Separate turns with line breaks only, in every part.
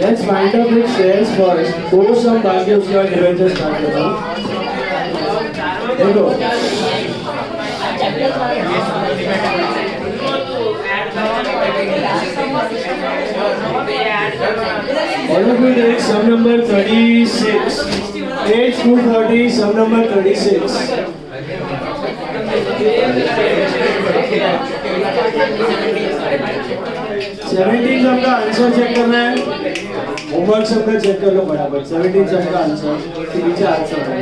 Let's wind up with shares first. Go some बाकी उसके बाद डिवेंचर स्टार्ट करता हूँ. देखो. All of you take sum number 36. Page 240, sum number 36. 17 सम का आंसर चेक करना है. होमवर्क सब का चेक कर लो बराबर. 17 सम का आंसर फिर नीचे आंसर है.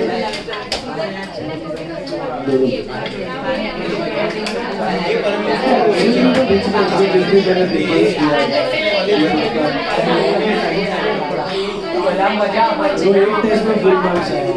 जो एक टेस्ट में फुल मार्क्स आएंगे.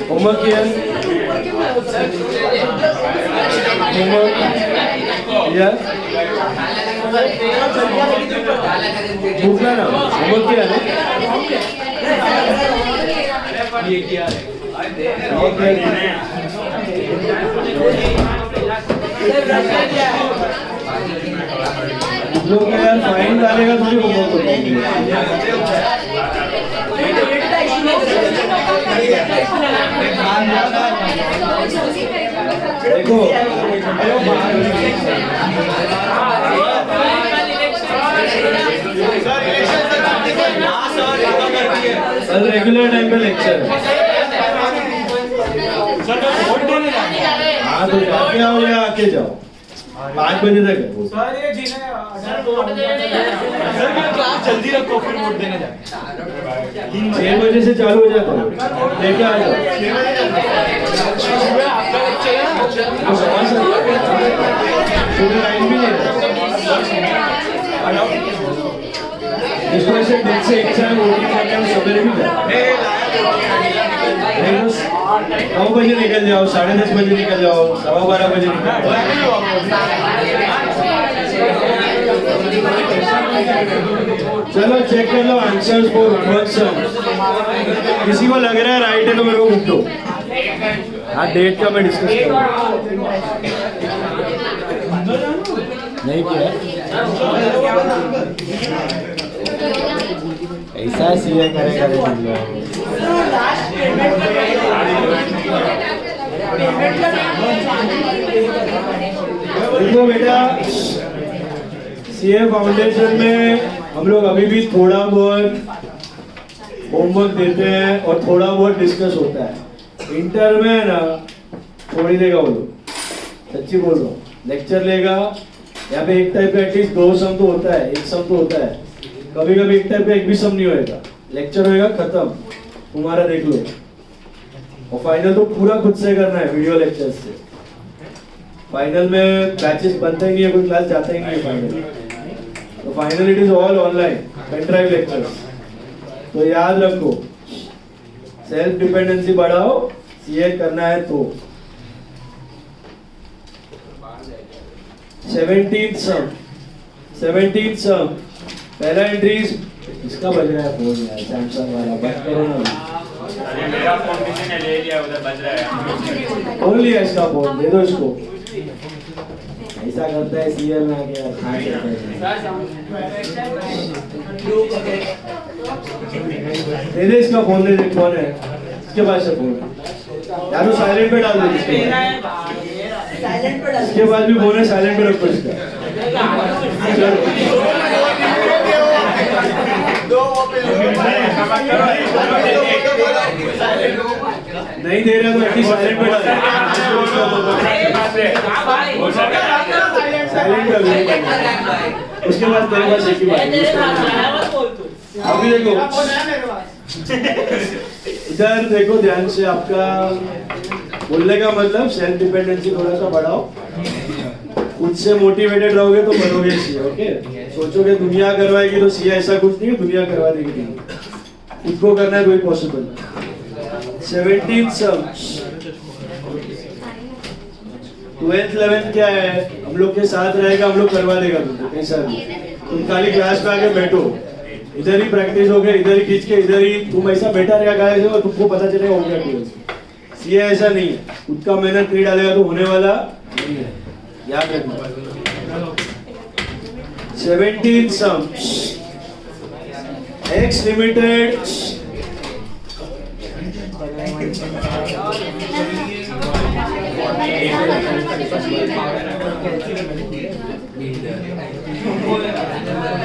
होमवर्क किया? होमवर्क किया? भूखना ना. होमवर्क किया ना? ये किया है. लोग यार फाइन डालेगा तो होमवर्क होगा. देखो सर रेगुलर टाइम पे लेक्चर. हाँ तो जाके आओ या आके जाओ. 5 बजे तक है.
सर ये क्लास जल्दी रखो फिर वोट देने जाए.
6 बजे से चालू हो जाता है. लेके आ जाओ. सुबह लाइन भी नहीं है. इसको ऐसे दिन से एग्जाम वोटिंग करने में सवेरे भी जाओ. 9 बजे निकल जाओ. 10:30 बजे निकल जाओ. 12:15 बजे निकल जाओ. चलो चेक कर लो आंसर्स फॉर होमवर्क सम. किसी को लग रहा है राइट है तो मेरे को बुक दो. हाँ डेट का मैं डिस्कस करूँगा. नहीं किया ऐसा सीए करेगा. देखो बेटा सीए फाउंडेशन में हम लोग अभी भी थोड़ा बहुत होमवर्क देते हैं और थोड़ा बहुत डिस्कस होता है. इंटर में ना छोड़ ही देगा वो लोग. सच्ची बोल रहा हूँ. लेक्चर लेगा यहाँ पे एक टाइप का एटलीस्ट 2 सम तो होता है. 1 सम तो होता है. कभी कभी एक टाइप का एक भी सम नहीं होएगा. लेक्चर होएगा खत्म. तुम्हारा देख लो. और फाइनल तो पूरा खुद से करना है वीडियो लेक्चर से. फाइनल में बैचेस बनता ही नहीं है. कोई क्लास जाता ही नहीं है फाइनल. तो final it is all online pen drive lectures. तो याद रखो सेल्फ डिपेंडेंसी बढ़ाओ. सीए करना है तो 17th सम पहला एंट्री. इसका बज रहा है फोन यार. सैमसंग वाला बंद करो ना.
मेरा फोन किसी ने ले लिया उधर बज रहा है.
कौन लिया इसका फोन? दे दो इसको. ऐसा करता है सीए में आके यार. दे दे इसका फोन. दे दे. कौन है इसके पास से फोन? यार तो साइलेंट पे डाल दे. इसके बाद भी फोन है साइलेंट पे रखो इसका. नहीं दे रहा तो एटलीस्ट साइलेंट पे डाल. साइलेंट कर. उसके बाद तेरे पास एक ही बात. अभी देखो इधर देखो ध्यान से. आपका बोलने का मतलब सेल्फ डिपेंडेंसी थोड़ा सा बढ़ाओ, खुद से मोटिवेटेड रहोगे तो बनोगे सीए। ओके, सोचोगे दुनिया करवाएगी तो सीए, ऐसा कुछ नहीं है, दुनिया करवा देगी नहीं, खुद को करना है तो ही पॉसिबल। 17 सम्स 12th 11th क्या है, हम लोग के साथ रहेगा, हम लोग करवा देगा तुमको कैसा भी। तुम खाली क्लास में आके बैठो, इधर ही प्रैक्टिस हो गया, इधर ही खींच के इधर ही तुम ऐसा बैठा रहेगा गाइस और तुमको पता चलेगा हो गया क्लियर। सीए ऐसा नहीं है, खुद का मेहनत नहीं डालेगा तो होने वाला नहीं है, याद रखना। 17 sums X Limited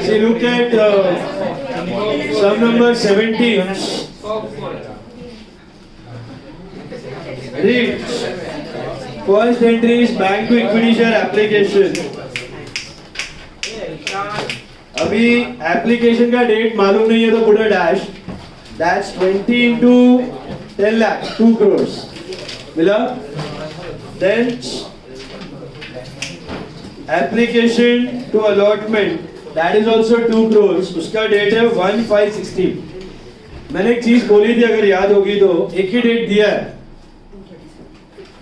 See, look at sum number 17. Read. First entry is bank to equity share application. अभी एप्लीकेशन का डेट मालूम नहीं है तो put a dash, that's 20 into 10 lakh 2 crores मिला। Then application to allotment that is also 2 crores, उसका date है 1/5/16। मैंने एक चीज बोली थी, अगर याद होगी तो, एक ही डेट दिया है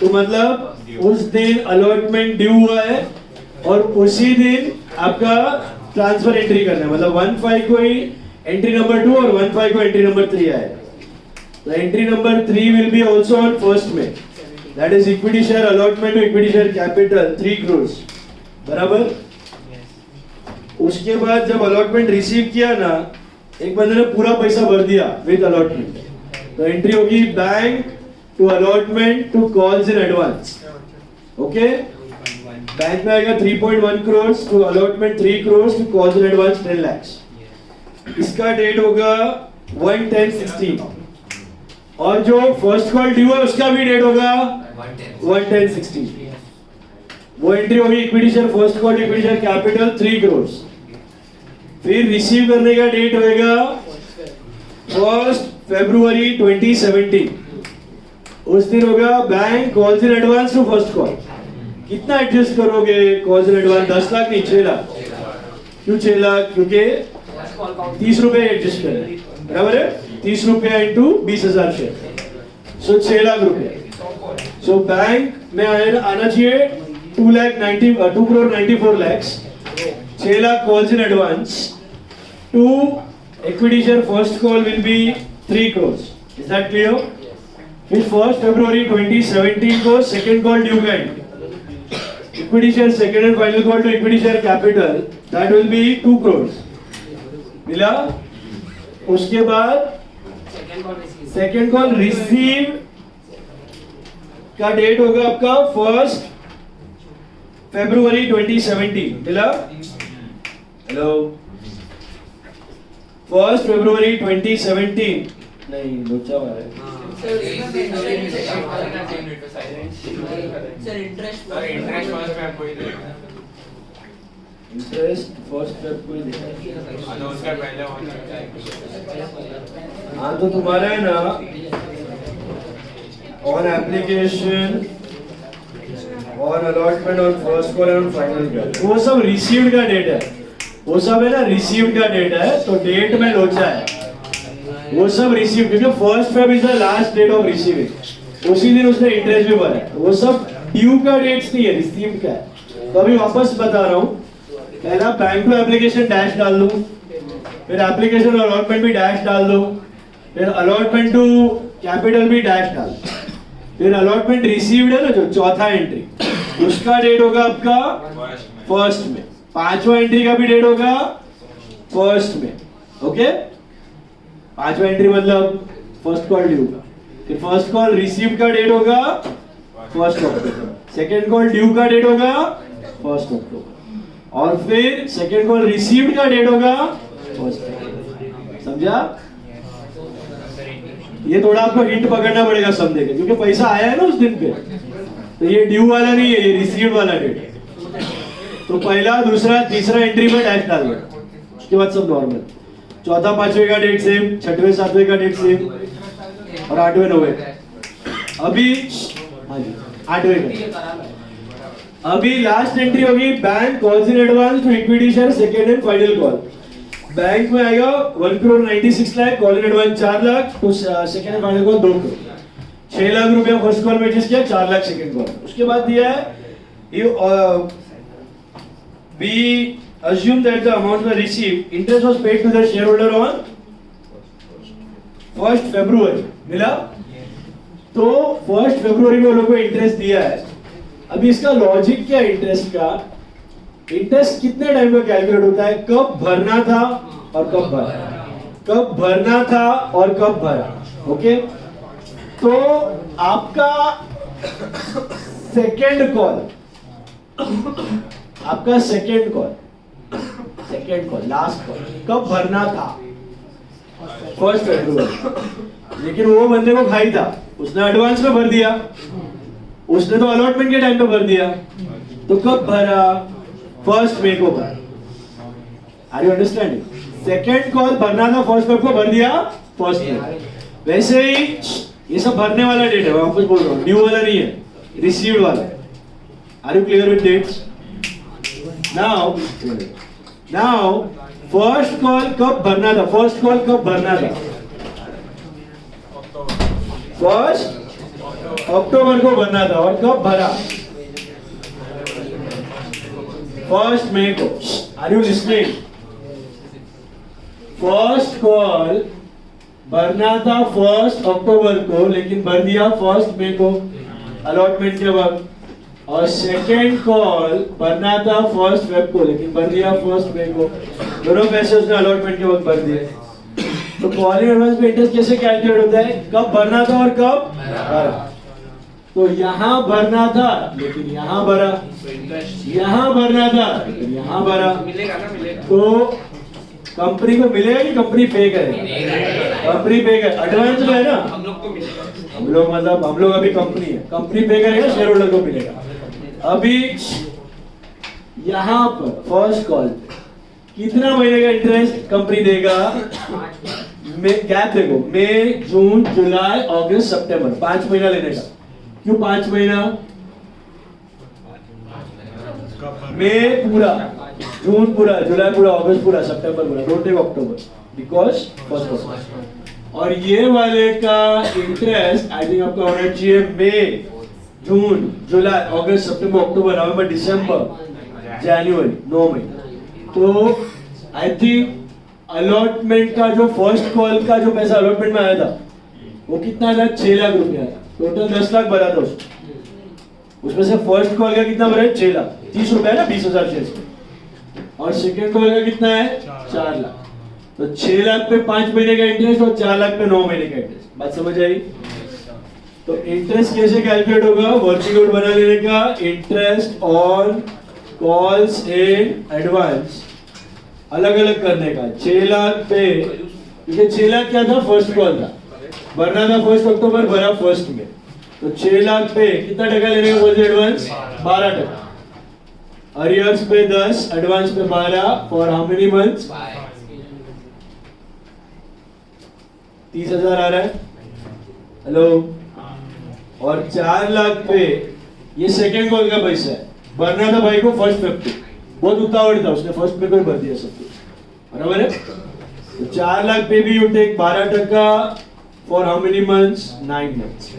तो मतलब उस दिन अलॉटमेंट ड्यू हुआ है और उसी दिन आपका ट्रांसफर एंट्री करना है, मतलब 1/5 को ही एंट्री नंबर 2 और 1/5 को एंट्री नंबर 3 आएगा। तो entry number 3 will be also on first में, that is equity share allotment to equity share capital 3 crores बराबर। उसके बाद जब अलॉटमेंट रिसीव किया ना, एक बंदे ने पूरा पैसा भर दिया विद अलॉटमेंट, तो एंट्री होगी bank to allotment to calls in advance. Okay, bank में आएगा 3.1 crores to allotment 3 crores to calls in advance 10 lakhs। इसका डेट होगा 1/10/16 और जो फर्स्ट कॉल ड्यू है उसका भी डेट होगा 1/10/16। वो एंट्री होगी equity share first call equity share capital 3 crores। फिर रिसीव करने का डेट होगा 1st February 2017। उस दिन होगा bank calls in advance to first call. कितना एडजस्ट करोगे कॉल्स इन एडवांस? 10 लाख नहीं 6 लाख। क्यों 6 लाख? क्योंकि 30 रुपए एडजस्ट करें, बराबर है, 30 रुपया इंटू 20,000 शेयर, सो 6 लाख रुपए। सो बैंक में आना चाहिए 2 crore 94 lakhs, 6 lakh calls in advance to equity share first call will be 3 crores. Is that clear? फिर 1st February 2017 को second call due का equity share second and final call to equity share capital that will be 2 crores मिला। उसके बाद second call receive का date होगा आपका 1st February 2017 मिला। हेलो 1st February 2017 नहीं लोचा हुआ है। इंटरेस्ट फर्स्ट फेब को ही देना। हाँ तो तुम्हारा है ना on application on allotment on first call on final call, वो सब रिसीव्ड का डेट है, वो सब है ना रिसीव्ड का डेट है, तो डेट में लोचा है वो सब रिसीव, क्योंकि 1st Feb is the last date of receiving, उसी दिन उसने इंटरेस्ट भी भरा है, वो सब ड्यू का डेट्स नहीं है, रिसीव्ड का है। तो अभी वापस बता रहा हूँ, पहला बैंक टू एप्लीकेशन डैश डाल दो, फिर एप्लीकेशन अलॉटमेंट भी डैश डाल दो, फिर अलॉटमेंट टू कैपिटल भी डैश डाल, फिर अलॉटमेंट रिसीव्ड है ना जो चौथा एंट्री, उसका डेट होगा आपका फर्स्ट में, पांचवा एंट्री का भी डेट होगा फर्स्ट में। ओके, पांचवा एंट्री मतलब फर्स्ट कॉल ड्यू का, फिर फर्स्ट कॉल रिसीव का डेट होगा 1st October, second call due का डेट होगा 1st October, और फिर सेकेंड कॉल रिसीव्ड का डेट होगा 1st October। समझा? ये थोड़ा आपको हिंट पकड़ना पड़ेगा समझने के, क्योंकि पैसा आया है ना उस दिन पे, तो ये ड्यू वाला नहीं है, ये रिसीव्ड वाला डेट है। तो पहला दूसरा तीसरा एंट्री में डैश डाल दो, उसके बाद सब नॉर्मल, चौथा पांचवे का डेट सेम, छठवें सातवें का डेट सेम और 8वें 9वें। अभी हाँ जी 8वें का। अभी लास्ट एंट्री होगी bank calls in advance to equity share second and final call. Bank में आएगा 1 crore 96 lakh, call in advance 4 lakh, तो second and final call 2 crore. 6 lakh रुपया फर्स्ट कॉल में एडजस्ट किया, 4 लाख सेकंड कॉल। उसके बाद दिया है we assume that the amount were received, interest was paid to the shareholder on 1st February, मिला? तो 1st February में लोगों को इंटरेस्ट दिया है। अभी इसका लॉजिक क्या है इंटरेस्ट का? इंटरेस्ट कितने टाइम में कैलकुलेट होता है? कब भरना था और कब भरा, कब भरना था और कब भरा। ओके, तो आपका सेकेंड कॉल, आपका सेकेंड कॉल लास्ट कॉल कब भरना था? 1st फरवरी। लेकिन वो बंदे को खाई था, उसने एडवांस में भर दिया, उसने तो अलॉटमेंट के टाइम पे भर दिया, तो कब भरा? 1st मई को भरा। Are you understanding? Second call भरना था 1st मई को, भर दिया 1st मई। वैसे ही ये सब भरने वाला डेट है, वापस बोल रहा हूँ, ड्यू वाला नहीं है, रिसीव्ड वाला है। Are you clear with dates? Now first call कब भरना था? फर्स्ट कॉल कब भरना था? 1 अक्टूबर को भरना था, और कब भरा? 1 मई को। Are you listening? First call भरना था 1 अक्टूबर को, लेकिन भर दिया 1 मई को अलॉटमेंट के वक्त। और सेकेंड कॉल भरना था 1 फेब को, लेकिन भर दिया 1 मई को। दोनों पैसे उसने अलॉटमेंट के वक्त भर दिए। तो कॉल इन एडवांस में इंटरेस्ट कैसे कैलकुलेट होता है? कब भरना था और कब भरा। तो यहाँ भरना था लेकिन यहाँ भरा, यहाँ भरना था लेकिन यहाँ भरा। तो कंपनी को मिलेगा कि कंपनी पे करेगा? कंपनी पे करेगा, एडवांस में है ना। हम लोग मतलब हम लोग अभी कंपनी है, कंपनी पे करेगा, शेयर होल्डर को मिलेगा। अभी यहाँ पर फर्स्ट कॉल कितना महीने का इंटरेस्ट कंपनी देगा? गैप देखो, मई, जून, जुलाई, अगस्त, सितंबर, 5 महीना लेने का। क्यों 5 महीना? मई पूरा, जून पूरा, जुलाई पूरा, अगस्त पूरा, सितंबर पूरा, don't take October because first call. और ये वाले का इंटरेस्ट आई थिंक आपका होना चाहिए मई, जून, जुलाई, अगस्त, सितंबर, अक्टूबर, नवंबर, दिसंबर, जनवरी, 9 महीने। तो आई थिंक अलॉटमेंट का जो फर्स्ट कॉल का जो पैसा अलॉटमेंट में आया था वो कितना था? 6 लाख रुपया। टोटल 10 लाख भरा था उसमें से फर्स्ट कॉल का कितना भरा है? 6 लाख, 30 रुपया ना, 20,000 शेयर। और सेकेंड कॉल का कितना है? 4 लाख। तो 6 लाख पे 5 महीने का इंटरेस्ट और 4 लाख पे 9 महीने का इंटरेस्ट। बात समझ आई? तो इंटरेस्ट कैसे कैलकुलेट होगा? वर्किंग नोट बना लेने का, interest on calls in advance अलग अलग करने का। 6 लाख पे, क्योंकि 6 लाख क्या था? फर्स्ट कॉल था, भरना था 1 अक्टूबर, भरा 1 में। तो 6 लाख पे कितना टका लेने का बोलते? एडवांस 12%। अरियर्स पे 10, एडवांस पे 12, फॉर हाउ मेनी मंथ्स? 30,000 आ रहा है। हेलो। और 4 लाख पे ये सेकेंड कॉल का पैसा है, भरना था भाई को 1 फेब को, बहुत उतावड़ था, उसने 1 में कोई भर दिया सब कुछ, बराबर है। तो 4 लाख पे भी you take 12% for how many months? 9 months,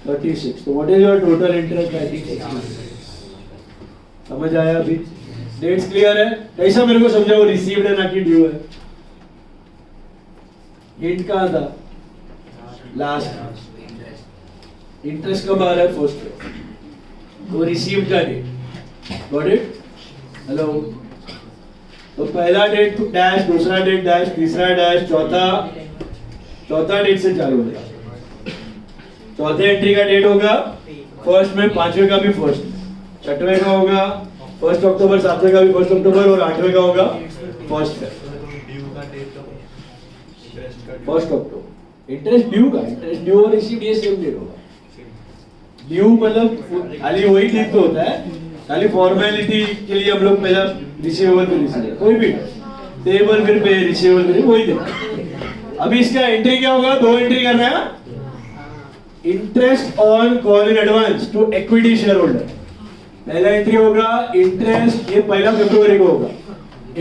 36। तो what is your total interest? 36। समझ आया? अभी डेट्स क्लियर है? कैसा मेरे को समझाओ, रिसीव्ड है ना कि ड्यू है? हिंट कहाँ था? लास्ट। इंटरेस्ट कब आ रहा है? फर्स्ट पे, वो रिसीव्ड का डेट। Got it? हेलो। तो पहला डेट डैश, दूसरा डेट डैश, तीसरा डैश, चौथा डेट से चालू होगा। चौथे एंट्री का डेट होगा 1 में, 5वें का भी 1, 6वें का होगा 1 अक्टूबर, 7वें का भी 1 अक्टूबर, और 8वें का होगा 1 अक्टूबर। इंटरेस्ट ड्यू का, इंटरेस्ट ड्यू और रिसीव्ड ये सेम डेट होगा। ड्यू मतलब खाली वही डेट तो होता है, खाली फॉर्मेलिटी के लिए हम लोग पहला रिसीवेबल पे रिसीव, कोई भी टेबल फिर पे रिसीवेबल पे वही दिन। अभी इसका एंट्री क्या होगा? 2 एंट्री करना है, interest on call in advance to equity share holder. पहला एंट्री होगा इंटरेस्ट, ये पहला फरवरी को होगा,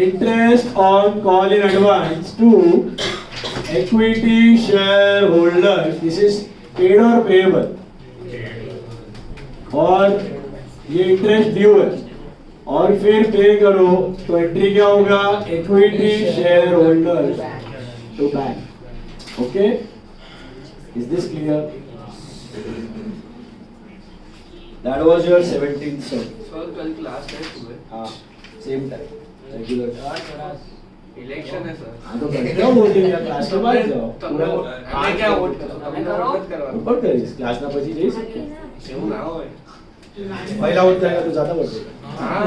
interest on call in advance to equity share holder, this is paid और पेएबल, और ये इंटरेस्ट ड्यू है और फिर पे करो तो एंट्री क्या होगा, equity share holder to bank. Okay, is this clear? That was your 17th sir.
कल क्लास टेस्ट हुए।
हाँ, सेम टाइम रेगुलर।
इलेक्शन है सर।
हाँ तो क्या बोलते हैं, क्लास के बाद जाओ पूरा
मैं क्या वोट करो
ऊपर कर, क्लास ना પછી જઈ શકે।
એવું ના હોય।
पहला वोट जाएगा तो ज्यादा वोट देगा।
हाँ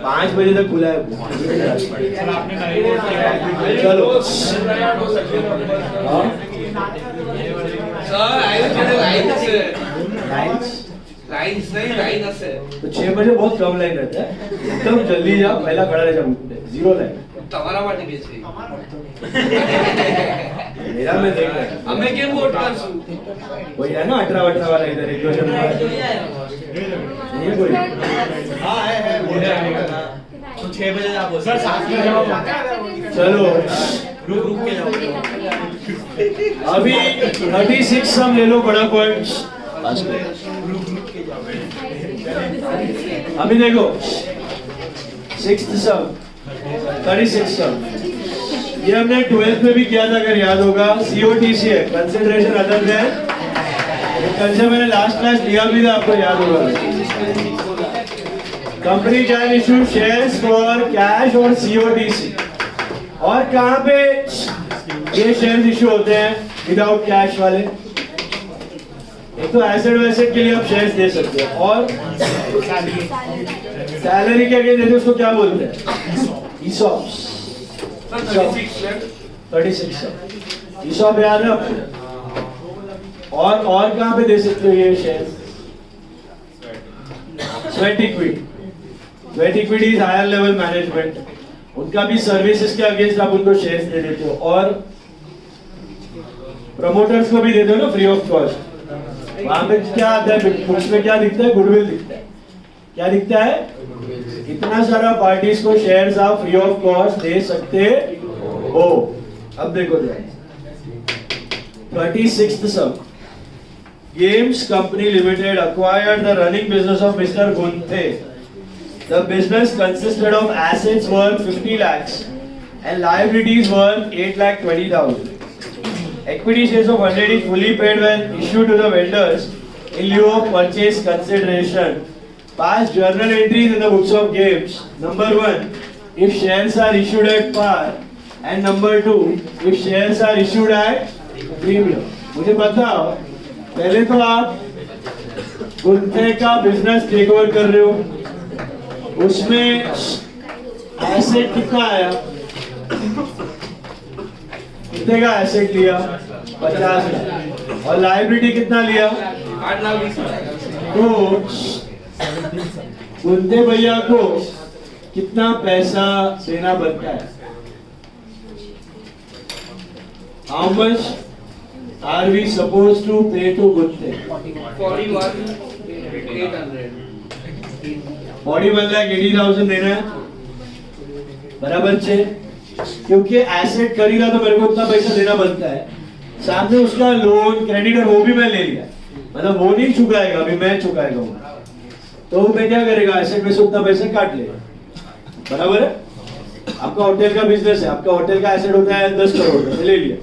5 बजे तक खुला है।
सर आपने नहीं वोट किया।
चलो हाँ
सर लाइन से
लाइन्स
लाइन्स नहीं लाइन से
तो 6 बजे बहुत कम लाइन रहता है, एकदम जल्दी जा, पहला खड़ा रह जा, जीरो लाइन।
તમારા માટે કે છે
मेरा मैं देख रहा हूं,
અમે કેમ વોટ કરશું
वही है ना 18 वाला इधर एक क्वेश्चन ये कोई
हाँ है तो 6 बजे आप सर साथ में जाओ।
चलो
रुक के जाओ।
अभी 36 सम ले लो, बड़ा पॉइंट्स
रुक के जाओ।
अभी देखो 6th सम 36 सम, ये हमने 12th में भी किया था अगर याद होगा। COTC है, कंसिडरेशन अदर देन, कल से मैंने लास्ट क्लास लिया भी था, आपको याद होगा। Company can issue shares for cash और COTC, और कहाँ पे ये शेयर्स इशू होते हैं विदाउट कैश वाले? एक तो एसेट वैसेट के लिए आप शेयर्स दे सकते हो, और सैलरी के अगेंस्ट देते, उसको क्या बोलते हैं? ESOPs। 36 ESOP याद है आपको? और कहाँ पे दे सकते हो ये shares? Sweat equity. Sweat equity is higher level management, उनका भी सर्विसेज के अगेंस्ट आप उनको शेयर्स दे देते हो, और प्रमोटर्स को भी देते हो ना फ्री ऑफ कॉस्ट। वहां पे क्या आता है बुक्स में, क्या दिखता है? गुडविल दिखता है। क्या दिखता है? इतना सारा पार्टीज को शेयर्स आप फ्री ऑफ कॉस्ट दे सकते हो। अब देखो 36th sum, Games Company Limited acquired the running business of Mr. Gunthe. The business consisted of assets worth 50 lakhs and liabilities worth 8,20,000. Equity shares of 100 is fully paid when issued to the vendors in lieu of purchase consideration. Past journal entries in the books of Games. Number 1, if shares are issued at par, and number 2, if shares are issued at premium. मुझे बताओ, पहले तो आप गुंथे का business take over कर रहे हो, उसमें एसेट कितना आया? कितने का एसेट लिया? 50 लाख। और लायबिलिटी कितना लिया?
8,20,000।
तो गुंथे भैया को कितना पैसा देना बनता है? How much are we supposed to pay to Gunthe? 41,80,000 देना है, बराबर छे, क्योंकि एसेट खरीदा तो मेरे को उतना पैसा देना बनता है। साथ में उसका लोन क्रेडिटर वो भी मैं ले लिया, मतलब वो नहीं चुकाएगा, अभी मैं चुकाएगा हूँ, तो मैं क्या करेगा? एसेट में से उतना पैसा काट लेगा, बराबर है। आपका होटल का बिजनेस है, आपका होटल का एसेट होता है 10 करोड़ का, ले लिया,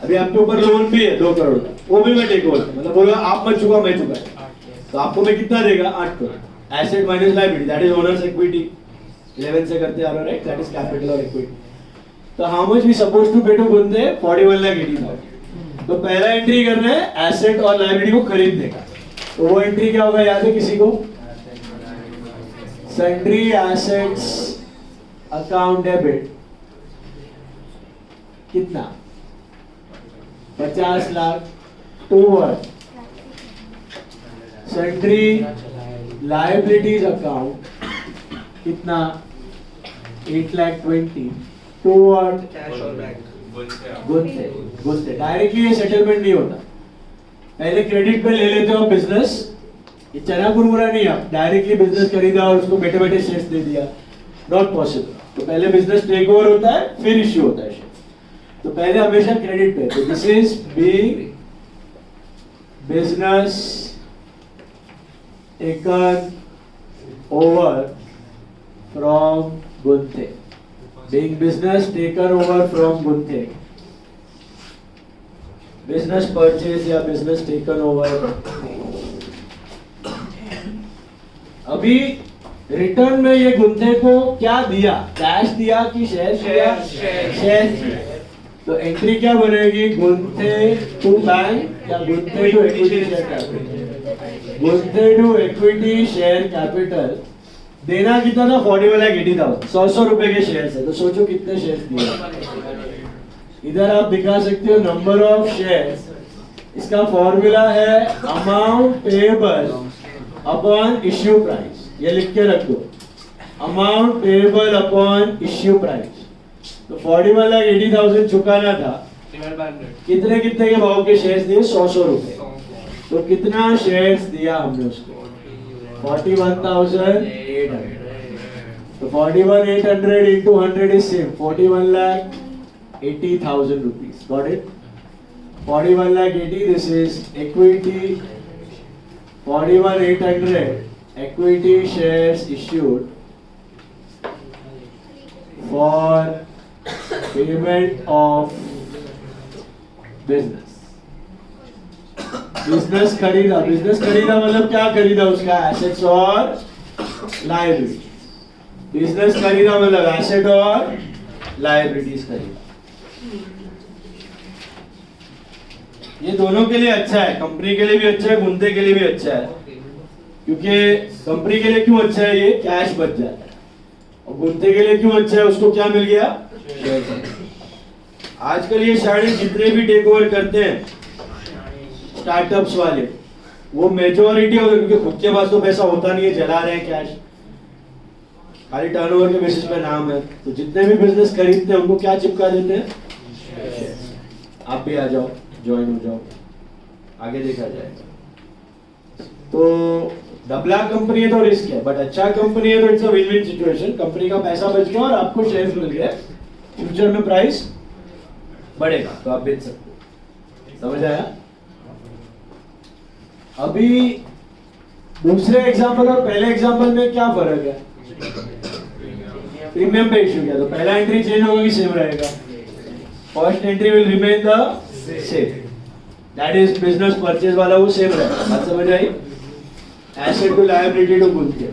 अभी आपके ऊपर लोन भी है 2 करोड़ का, वो भी मैं टेक ओवर, मतलब बोला आप मत चुकाओ मैं चुकाऊंगा, तो आपको मैं कितना देगा? 8 crore. Asset minus liability, that is owners equity, 11 से करते आ रहे हो, राइट? दैट इज कैपिटल और इक्विटी। तो how much we suppose to pay to गुंथे? 41,80,000। तो पहला एंट्री करना है एसेट और लायबिलिटी को खरीदने का, तो वो एंट्री क्या होगा? याद है किसी को? सन्ड्री एसेट्स अकाउंट डेबिट, कितना? 50 lakh toward sundry liabilities account, कितना? 8,20,000 टूवर्ड
कैश और बैंक
गुंथे गुंथे डायरेक्टली ये सेटलमेंट नहीं होता। पहले क्रेडिट पे ले लेते हो बिजनेस, ये चना कुरमुरा नहीं, आप डायरेक्टली बिजनेस खरीदा और उसको बैठे बैठे शेयर्स दे दिया, नॉट पॉसिबल। तो पहले बिजनेस टेक ओवर होता है फिर इश्यू होता है शेयर। तो पहले हमेशा क्रेडिट पे, तो this is big business taken over from गुंथे, big business taken over from गुंथे, बिजनेस परचेज या बिजनेस टेकन ओवर। अभी रिटर्न में ये गुंथे को क्या दिया, कैश दिया कि शेयर दिया? शेयर। तो एंट्री क्या बनेगी, गुंथे टू बैंक या गुंथे टू इक्विटी शेयर कैपिटल। गुंथे टू इक्विटी शेयर कैपिटल देना कितना था, 40,80,000, 100 रुपए के शेयर है। तो सोचो कितने शेयर दिए। इधर आप दिखा सकते हो नंबर ऑफ शेयर्स, इसका फॉर्मूला है amount payable upon issue price, ये लिख के रख दो, amount payable upon issue price. तो 41,80,000 चुकाना था, कितने कितने के भाव के शेयर्स दिए, 100 रुपए। तो कितना शेयर्स दिया हमने उसको, 41,800। तो 41,800 into 100 is same, 41,80,000 rupees. Got it? 41,80,000. This is equity. 41,800 equity shares issued for payment of business. Business खरीदा, बिजनेस खरीदा मतलब क्या खरीदा, उसका एसेट्स और लायबिलिटी। बिजनेस खरीदा मतलब एसेट और लायबिलिटीज खरीदा। ये दोनों के लिए अच्छा है, कंपनी के लिए भी अच्छा है, गुंथे के लिए भी अच्छा है। क्योंकि कंपनी के लिए क्यों अच्छा है, ये कैश बच जाता है, और गुंथे के लिए क्यों अच्छा है, उसको क्या मिल गया, शेयर। आजकल ये सारे जितने भी टेक ओवर करते हैं स्टार्टअप्स वाले, वो मेजॉरिटी हो, क्योंकि खुद के पास तो पैसा होता नहीं है, जला रहे हैं कैश, खाली टर्नओवर के बेसिस पे नाम है। तो जितने भी बिजनेस खरीदते हैं उनको क्या चिपका देते हैं, आप भी आ जाओ, ज्वाइन हो जाओ, आगे देखा जाएगा। तो डबला कंपनी है तो रिस्क है, बट अच्छा कंपनी है तो it's a win win situation. Company का पैसा बच गया और आपको शेयर्स मिल गए, फ्यूचर में प्राइस बढ़ेगा तो आप बेच सकते हो। समझ आया? अभी दूसरे एग्जांपल और पहले एग्जांपल में क्या फर्क है, प्रीमियम पे इश्यू किया तो पहला एंट्री चेंज होगा कि सेम रहेगा, first entry will remain the same, that is business purchase वाला वो सेम रहेगा। बात समझ आई? एसेट टू लायबिलिटी टू गुंथे।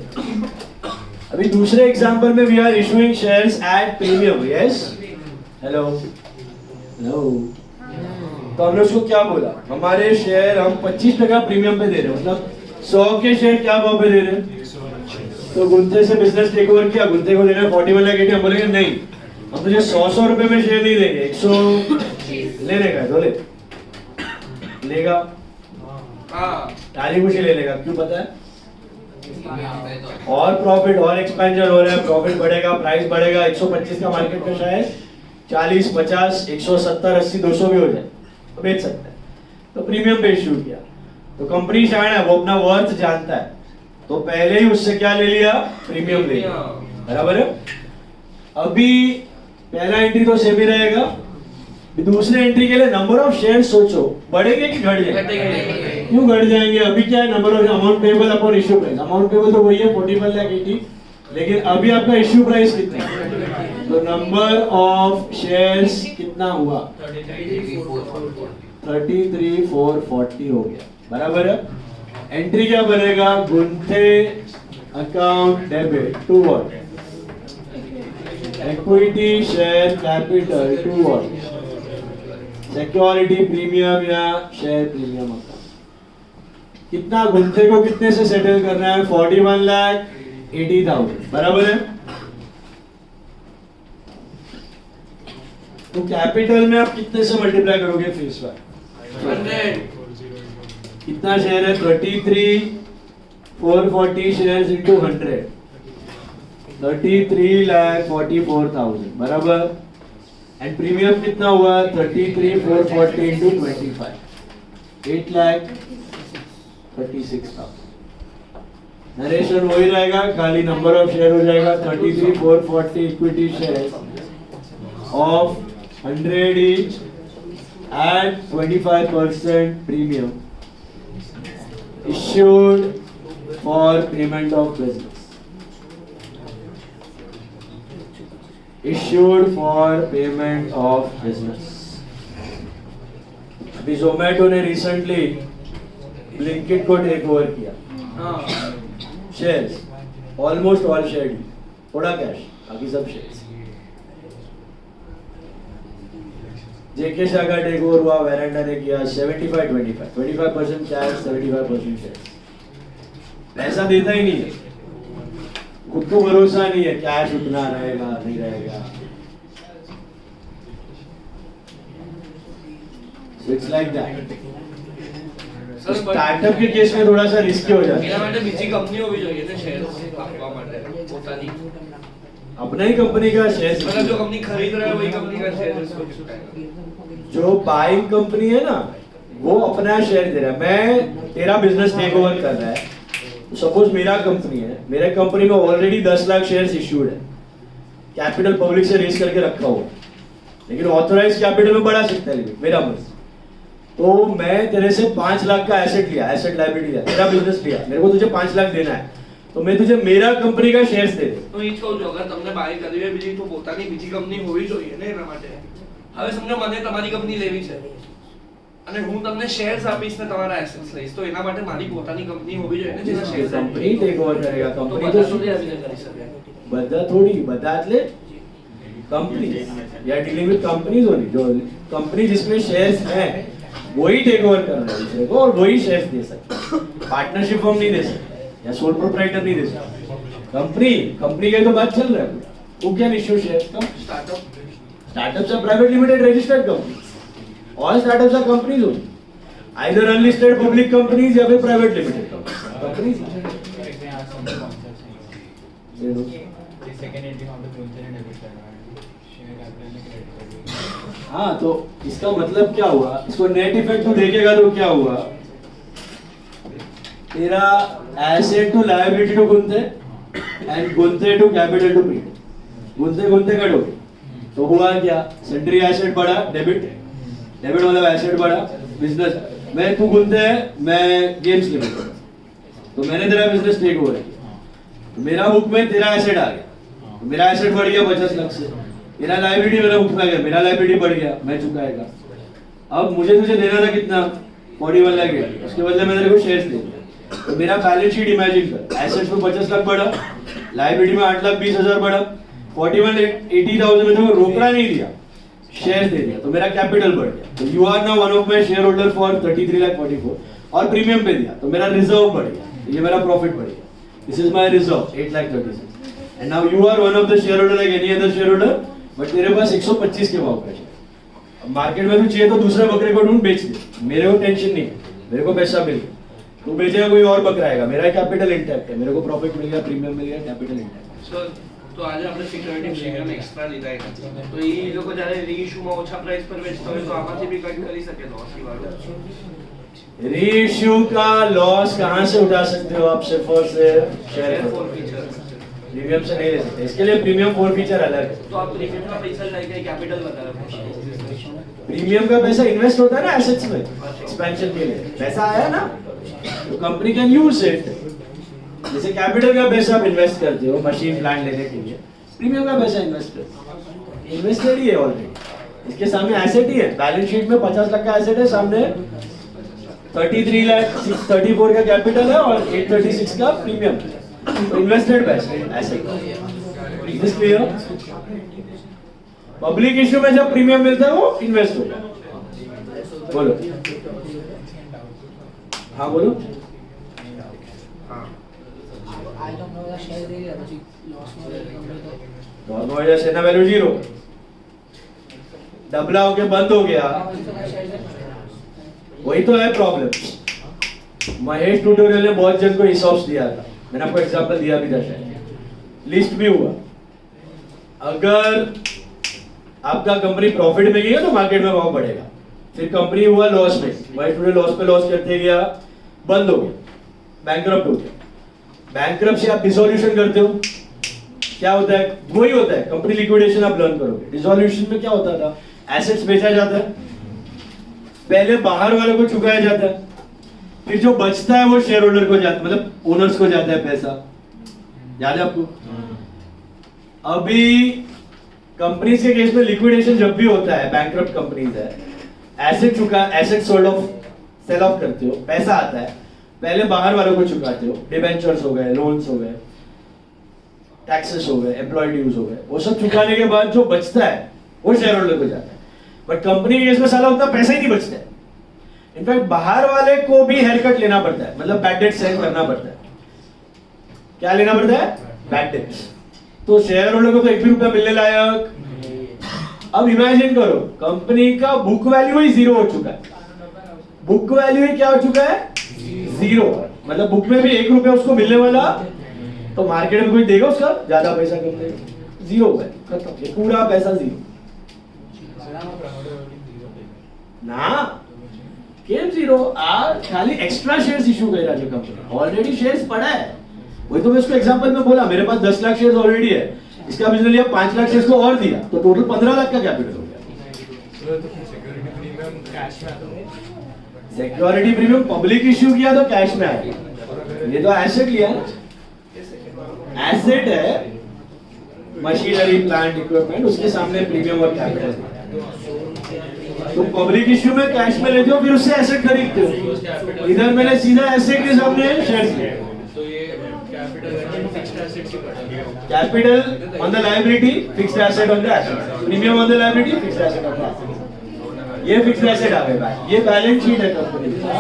अभी दूसरे एग्जांपल में we are issuing shares at premium, yes, hello hello. तो हमने उसको क्या बोला, हमारे शेयर हम 25% प्रीमियम पे दे रहे हैं, मतलब 100 के शेयर क्या भाव पे दे रहे हैं। तो गुंथे से बिजनेस टेक ओवर किया, गुंथे को देना है 41,80,000, हम बोलेंगे नहीं, हम तुझे 100 रुपए में शेयर नहीं देंगे, 100 लेने का तो ले लेगा, ताली खुशी ले लेगा। क्यों पता है, और प्रॉफिट और एक्सपेंशन हो रहा है, प्रॉफिट बढ़ेगा, प्राइस बढ़ेगा। 125 का मार्केट में शायद 40, 50, 170, 80, 200 भी हो जाए तो बेच सकता है। तो प्रीमियम पे इश्यू किया, तो कंपनी शायद है वो अपना वर्थ जानता है, तो पहले ही उससे क्या ले लिया, प्रीमियम ले लिया, बराबर है। अभी पहला एंट्री तो सेम ही रहेगा, दूसरे एंट्री के लिए नंबर ऑफ शेयर सोचो, बढ़ेंगे कि घट जाएंगे? क्यों घट जाएंगे? अभी क्या है, number of amount payable upon issue price, amount payable तो वही है 41,80,000, लेकिन अभी आपका इश्यू प्राइस कितना है, तो नंबर ऑफ शेयर्स कितना हुआ, 33,440 हो गया, बराबर है। एंट्री क्या बनेगा, गुंथे account debit to what, equity share capital to what, security premium या शेयर प्रीमियम अकाउंट। कितना, गुंथे को कितने से सेटल करना है, 41,80,000, बराबर है। तो कैपिटल में आप कितने से मल्टीप्लाई करोगे फेस पर, 100। कितना शेयर है, 33,440 शेयर्स इंटू 100, 33,44,000, बराबर। एंड प्रीमियम कितना हुआ 33,440 into 25 8,36,000। नरेशन वही रहेगा, खाली नंबर ऑफ शेयर हो जाएगा 33,440 equity share of 100 each at 25% premium issued for payment of business. Issued for payment of business. अभी जोमेटो ने रिसेंटली ब्लिंकिट को टेक ओवर किया। शेयर्स ऑलमोस्ट ऑल शेयर, थोड़ा कैश, बाकी सब शेयर्स। जेके शाह का टेक ओवर हुआ, वेरेंडा ने किया 75-25, 25% कैश, 75% शेयर्स। पैसा देता ही नहीं है, खुद को भरोसा नहीं है कैश उतना रहेगा नहीं रहेगा। It's like that. स्टार्टअप के केस में थोड़ा सा रिस्की हो जाता है।
એના માટે બીજી કંપની હોવી જોઈએ ને શેર આપવા માટે પોતાની
अपना ही कंपनी का शेयर,
मतलब जो कंपनी खरीद रहा है वही कंपनी का शेयर उसको चुकाएगा।
जो बाइंग कंपनी है ना वो अपना शेयर दे रहा है। मैं तेरा बिजनेस टेक ओवर कर रहा है, सपोज मेरा कंपनी है, मेरे कंपनी में ऑलरेडी 10 लाख शेयर्स इश्यूड है, कैपिटल पब्लिक से रेज करके रखा हुआ, लेकिन ऑथराइज कैपिटल में बढ़ा सकता है लिमिट, मेरा मर्जी। तो मैं तेरे से 5 लाख का एसेट लिया, एसेट लायबिलिटी लिया, तेरा बिजनेस लिया, मेरे को तुझे 5 लाख देना है, तो मैं तुझे मेरा कंपनी का शेयर्स दे दे।
તો ઈ જ કહું છું, અગર તમને બાય કરવી હોય બીજી તો પોતાની બીજી કંપની હોવી જોઈએ ને એના માટે। હવે સમજો મને તમારી કંપની લેવી છે અને હું તમને શેર્સ આપીશ ને તમારા એસેટ્સ લઈશ, તો એના માટે મારી પોતાની કંપની હોવી જોઈએ ને જેના શેર્સ
कंपनी टेक ओवर करेगा,
તો
कंपनी
બધા
तो
સુધી આવીને કરી શકે।
बदा थोड़ी, बदा એટલે कंपनी या डीलिंग विद कंपनीज होनी, जो कंपनी जिसमें शेयर्स हैं वही टेक ओवर करना है दूसरे को और वही शेयर्स दे सकते। पार्टनरशिप फर्म नहीं दे सकते या सोल प्रोप्राइटर नहीं दे सकते। कंपनी की तो बात चल रहा है। वो can issue shares? Startups are private limited registered companies. All startups are companies only, either unlisted public companies या फिर प्राइवेट लिमिटेड कंपनीज। हाँ, तो इसका मतलब क्या हुआ, इसको नेट इफेक्ट तो देखेगा तो क्या हुआ, तेरा एसेट टू लायबिलिटी टू गुंते एंड गुंते टू कैपिटल टू प्रीमियम, गुंते कटोगे तो हुआ क्या, सेंट्री एसेट बढ़ा, डेबिट मतलब एसेट बढ़ा, बिजनेस मैं तू गुंते है, मैं गेम्स लिमिटेड, तो मैंने तेरा बिजनेस टेक ओवर किया, तो मेरा बुक में तेरा एसेट आ गया, तो मेरा एसेट बढ़ गया 50 लाख से, तेरा लायबिलिटी मेरा बुक में आ गया, मेरा लायबिलिटी बढ़ गया, मैं चुकाएगा। अब मुझे तुझे देना था कितना 41 लाख, उसके बदले मैं तेरे को शेयर्स दे दिया, तो मेरा बैलेंस शीट इमेजिन कर, एसेट्स में 50 लाख बढ़ा, लायबिलिटी में 8,20,000 बढ़ा, 41,80,000 में तो रोकड़ा नहीं दिया, शेयर्स दे दिया, तो मेरा कैपिटल बढ़ गया। तो you are now one of my share holder for 33,44,000 और प्रीमियम पे दिया, तो मेरा रिजर्व बढ़ गया, ये मेरा प्रॉफिट बढ़ गया। This is my reserve 8,36,000 and now you are one of the share holder like any other share holder, but तेरे पास 125 के भाव का शेयर। अब मार्केट में तू चाहिए तो दूसरे बकरे को ढूंढ बेच दे, मेरे को टेंशन नहीं, मेरे को पैसा मिल गया, तू बेचेगा कोई और बकरा आएगा, मेरा कैपिटल इंटैक्ट है, मेरे को प्रॉफिट मिल गया, प्रीमियम मिल गया, कैपिटल इंटैक्ट।
So, તો આજે આપણે સિક્યુરિટી પ્રીમિયમ એક્સ્ટ્રા લીધા છે, તો ઈ લોકો જ્યારે રીઇશ્યુમાં ઓછા પ્રાઇસ પર વેચતા હોય તો આમાંથી બી કટ કરી શકે લોસી વાળું।
रीइश्यू का लॉस कहां से उठा सकते हो आप? सिर्फ और सिर्फ शेयर
ફોરફીચર
प्रीमियम से नहीं ले सकते, इसके लिए प्रीमियम फॉरफीचर अलग है।
તો આ પ્રીમિયમના પૈસા લઈ ગઈ કેપિટલ વધારે પડશે।
प्रीमियम का पैसा इन्वेस्ट होता है ना एसेट्स में, एक्सपेंशन के लिए पैसा आया ना, तो कंपनी कैन यूज इट। जैसे कैपिटल का पैसा आप इन्वेस्ट करते हो मशीन प्लांट लेने के लिए, प्रीमियम का पैसा इन्वेस्ट करते हो, इन्वेस्टेड ही है ऑलरेडी, इसके सामने एसेट ही है, बैलेंस शीट में 50 लाख का एसेट है, सामने 33 लाख 34 का कैपिटल है और 836 का प्रीमियम, तो इन्वेस्टेड पैसा asset. This clear? Public issue में जब प्रीमियम मिलता है वो इन्वेस्ट होगा। बोलो, हाँ बोलो। वजह से ना वैल्यू 0 डबला होके बंद हो गया, वही तो है प्रॉब्लम। महेश ट्यूटोरियल ने बहुत जन को ESOPs दिया था, मैंने आपको एग्जांपल दिया भी था शायद, लिस्ट भी हुआ। अगर आपका कंपनी प्रॉफिट में गई है तो मार्केट में भाव बढ़ेगा, फिर कंपनी हुआ लॉस में, वाइट टुडे लॉस पे लॉस करते गया, बंद हो गया, बैंकरप्ट हो गया। बैंकरप्ट से आप डिसोल्यूशन करते हो, क्या होता है? वही होता है, कंपनी लिक्विडेशन आप लर्न करोगे। डिसोल्यूशन में क्या होता था? एसेट्स बेचा जाता है, पहले बाहर वालों को चुकाया जाता है, फिर जो बचता है वो शेयर होल्डर को जाता है, मतलब ओनर्स को जाता है पैसा। याद है आपको? अभी कंपनीज के केस में लिक्विडेशन जब भी होता है, बैंकरप्ट कंपनीज है, asset sold off, sale off करते हो, पैसा आता है, पहले बाहर वालों को चुकाते हो, डिबेंचर्स हो गए, लोन्स हो गए, टैक्सेस हो गए, एम्प्लॉय ड्यूज हो गए, वो सब चुकाने के बाद जो बचता है वो शेयर होल्डर को जाता है। बट कंपनी के केस में साला उतना पैसा ही नहीं बचता है, इनफैक्ट बाहर वाले को भी हेयर कट लेना पड़ता है, मतलब बैड डेट सेल करना पड़ता है। क्या लेना पड़ता है? Bad debts. तो शेयर होल्डर को तो 1 भी रुपया मिलने लायक। अब इमेजिन करो, कंपनी का बुक वैल्यू ही 0 हो चुका है। बुक वैल्यू ही क्या हो चुका है? 0। मतलब बुक में भी 1 रुपया उसको मिलने वाला, तो मार्केट में कोई देगा उसका ज्यादा पैसा करते? 0 है, खत्म, ये पूरा पैसा 0 ना। केम 0? आ खाली एक्स्ट्रा शेयर्स इशू कर रहा है कंपनी, ऑलरेडी शेयर्स पड़ा है। वही तो मैं उसको एग्जांपल में बोला, मेरे पास 10 लाख शेयर्स ऑलरेडी है, इसका बिजनेस लिया 5 लाख शेयर्स को और दिया, तो टोटल 15 लाख का कैपिटल हो गया। सिक्योरिटी प्रीमियम पब्लिक इश्यू किया तो कैश में आएगा, ये तो एसेट लिया ना, एसेट है, मशीनरी प्लांट इक्विपमेंट, उसके सामने प्रीमियम और कैपिटल। तो पब्लिक इश्यू में कैश में लेते हो, फिर उससे एसेट खरीदते हो। इधर मैंने सीधा एसेट के सामने शेयर्स लिए,
तो ये कैपिटल फिक्स्ड एसेट्स ही पड़ेगा।
Capital on the liability, fixed asset on the asset, premium on the liability, fixed asset on the asset. ये फिक्स्ड एसेट आ गया, ये बैलेंस शीट है कंपनी का,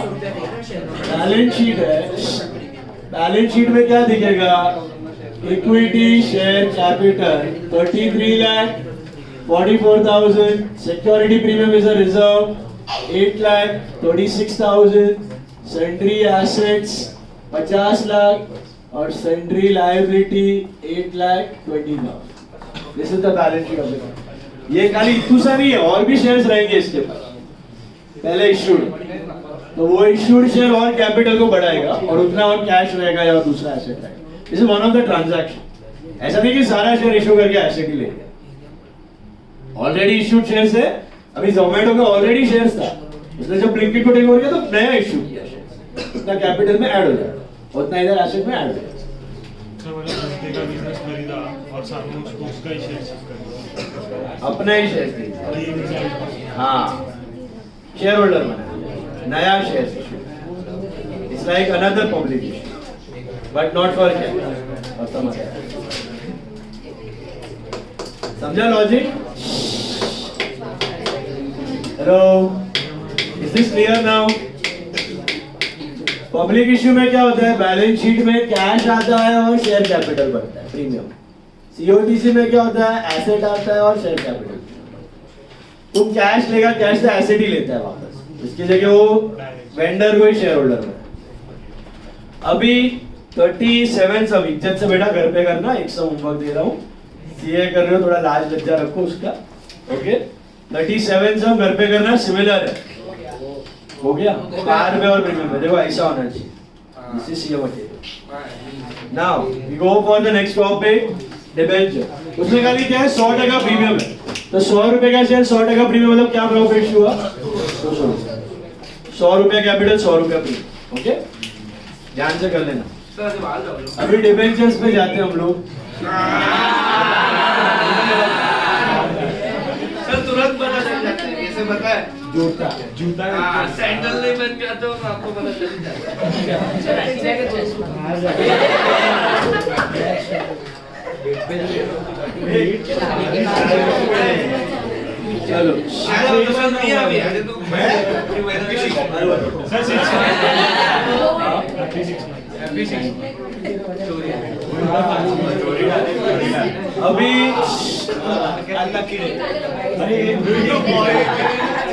बैलेंस शीट है। बैलेंस शीट में क्या दिखेगा? Equity share capital 33 lakh 44,000, security premium is a reserve 8 lakh 36,000, sundry assets 50 lakh और sundry liability 8 lakh 20,000। This is the balance sheet of the company. ये खाली इतना नहीं है, और भी शेयर्स रहेंगे इसके पास, पहले इश्यूड, तो वो इश्यूड शेयर और कैपिटल को बढ़ाएगा और उतना और कैश रहेगा या दूसरा एसेट रहेगा। This is one of the transaction. ऐसा नहीं कि सारा शेयर इश्यू करके एसेट ही लेगा, ऑलरेडी इश्यूड शेयर्स है। अभी जोमेटो का ऑलरेडी शेयर्स था, उसने जब ब्लिंकिट को टेक ओवर किया तो नया इश्यू किया शेयर, उतना कैपिटल में ऐड हो जाएगा, उतना इधर एसेट में ऐड हो जाएगा।
का बिजनेस खरीदा और सामने उसको उसका ही शेयर खरीदा,
अपना ही शेयर खरीदा, हाँ, शेयर होल्डर बना, नया share issue. It's like another public issue but not for cash. समझा logic? Hello, is this clear now? Public issue में क्या होता है? बैलेंस शीट में कैश आता है और शेयर कैपिटल बढ़ता है, प्रीमियम। सीओटीसी में क्या होता है? एसेट आता है और शेयर कैपिटल। तुम कैश लेगा, कैश से एसेट ही लेता है वापस, इसकी जगह वो वेंडर को ही शेयर होल्डर में। अभी 37 सब इज्जत से बेटा घर पे करना, एक सम होमवर्क दे रहा हूँ, सीए कर रहे हो थोड़ा लाज लज्जा रखो उसका, ओके। 37 सब घर पे करना, सिमिलर है, हो गया? कार में और प्रीमियम में देखो ऐसा होना चाहिए। This is CA material. Now we go for the next topic, debenture. उसमें खाली क्या है? 100% प्रीमियम है, तो 100 रुपए का शेयर 100% प्रीमियम, मतलब क्या प्रॉफिट हुआ? 100 रुपया कैपिटल, 100 रुपया प्रीमियम, ओके, ध्यान से कर लेना। अभी डिबेंचर्स पे जाते हैं हम लोग।
सर तुरंत पता चल जाता है, कैसे पता है?
जूता
सैंडल नहीं बन गया तो आपको पता चल
चलो अभी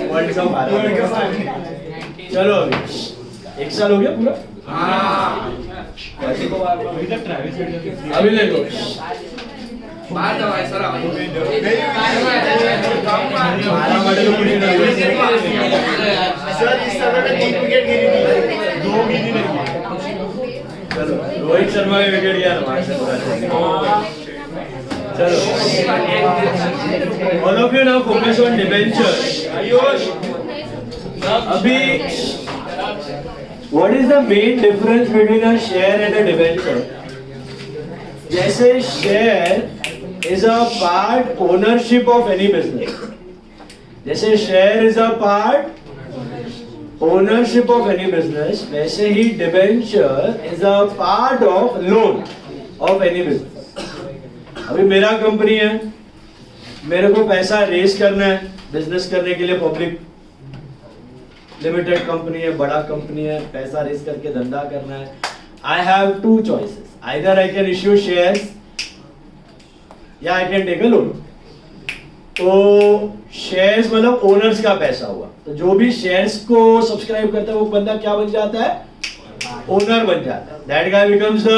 वर्ल्ड कप आ रहा है, चलो अभी 1 साल हो गया पूरा। अभी देखो
બહાર જવાય સર આવો
મારા માટે તો પૂરી નથી.
सर इस समय में 3 विकेट गिरी थी 2 गिरी नहीं
चलो रोहित शर्मा के विकेट गया ना चलो all of you now focus on debenture. Ayush अभी what is the main difference between a share and a debenture? जैसे share is a part ownership of any business, जैसे share is a part ownership of any business, वैसे ही debenture is a part of loan of any business. अभी मेरा company है, मेरे को पैसा रेज करना है बिजनेस करने के लिए. पब्लिक लिमिटेड कंपनी है, बड़ा कंपनी है, पैसा रेज करके धंधा करना है. आई have 2 choices, either I can issue shares या I can take a loan. तो शेयर्स मतलब ओनर्स का पैसा हुआ, तो जो भी शेयर्स को सब्सक्राइब करता है वो बंदा क्या बन जाता है? ओनर बन जाता है. That guy becomes the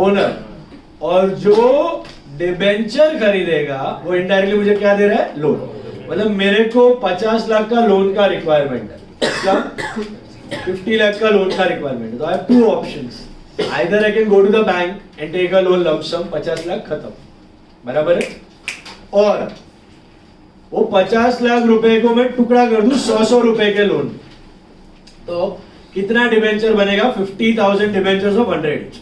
owner. और जो डिबेंचर खरीदेगा वो इनडायरेक्टली मुझे क्या दे रहा है? लोन. मतलब मेरे को 50 लाख का लोन का रिक्वायरमेंट है, क्या 50 लाख का लोन का रिक्वायरमेंट है. तो I have 2 options, either I can go to the bank and take a loan lump sum 50 lakh खत्म, बराबर है. और वो 50 लाख रुपए को मैं टुकड़ा कर दूं 100 रुपए के लोन, तो कितना डिबेंचर बनेगा? 50,000 डिबेंचर्स ऑफ 100 each.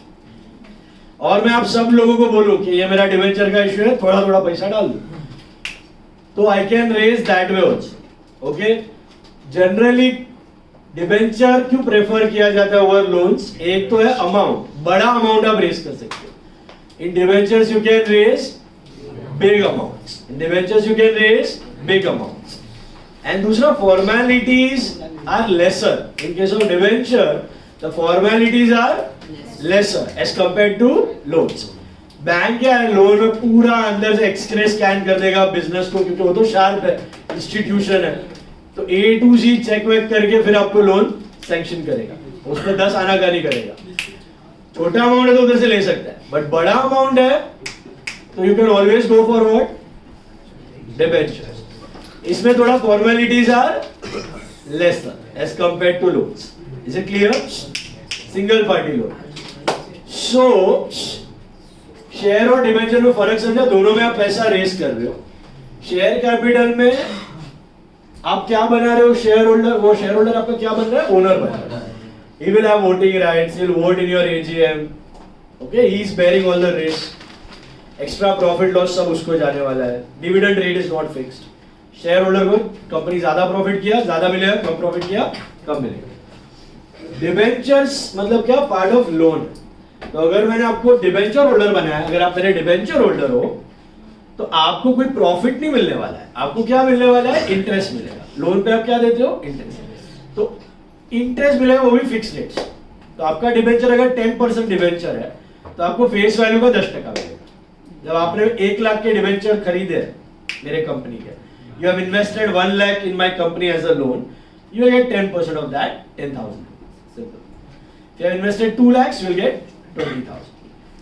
और मैं आप सब लोगों को बोलूं कि ये मेरा डिबेंचर का इश्यू है, थोड़ा थोड़ा पैसा डाल दो, तो I can raise that way also. Okay, generally debenture क्यों प्रेफर किया जाता है ओवर लोन्स? एक तो है अमाउंट, बड़ा अमाउंट आप रेज कर सकते हो. In debentures you can raise big amounts. In debentures you can raise big amounts. And दूसरा formalities are lesser. In case of debenture, the formalities are lesser as compared to loans. Bank क्या है, loan में पूरा अंदर से x ray scan कर देगा business को, क्योंकि वो तो शार्प है, इंस्टीट्यूशन है, तो A to Z चेक वेक करके फिर आपको लोन सैंक्शन करेगा, उसमें 10 आना का नहीं करेगा. छोटा अमाउंट है तो उधर से ले सकता है, बट बड़ा अमाउंट है तो you can always go for what? Debentures. इसमें थोड़ा formalities are lesser as compared to loans. Is it clear? Single party loan. So share और डिबेंचर में फर्क समझा? दोनों में आप पैसा रेज कर रहे हो. शेयर कैपिटल में आप क्या बना रहे हो? Share holder. वो शेयर होल्डर आपका क्या बन रहा है? ओनर बन रहा है. He will have voting rights, he will vote in your AGM. Okay, he is bearing all the risk. Extra profit loss सब उसको जाने वाला है. Dividend rate is not fixed. Share holder को कंपनी ज्यादा प्रॉफिट किया ज्यादा मिलेगा, कम प्रॉफिट किया कम मिलेगा. डिबेंचर्स मतलब क्या? Part of loan. तो अगर मैंने आपको डिबेंचर होल्डर बनाया, अगर आप मेरे डिबेंचर होल्डर हो, तो आपको कोई प्रॉफिट नहीं मिलने वाला है. आपको क्या मिलने वाला है? इंटरेस्ट मिलेगा. लोन पे आप क्या देते हो? इंटरेस्ट. तो इंटरेस्ट मिलेगा, वो भी फिक्स रेट. तो आपका डिबेंचर अगर 10% डिबेंचर है तो आपको फेस वैल्यू का 10% मिलेगा. जब आपने 1 लाख के डिबेंचर खरीदे मेरे कंपनी के, you have invested 1 lakh in my company as a loan, you will get 10% of that, 10,000. Simple. If you have invested 2 lakhs, you will get 20,000.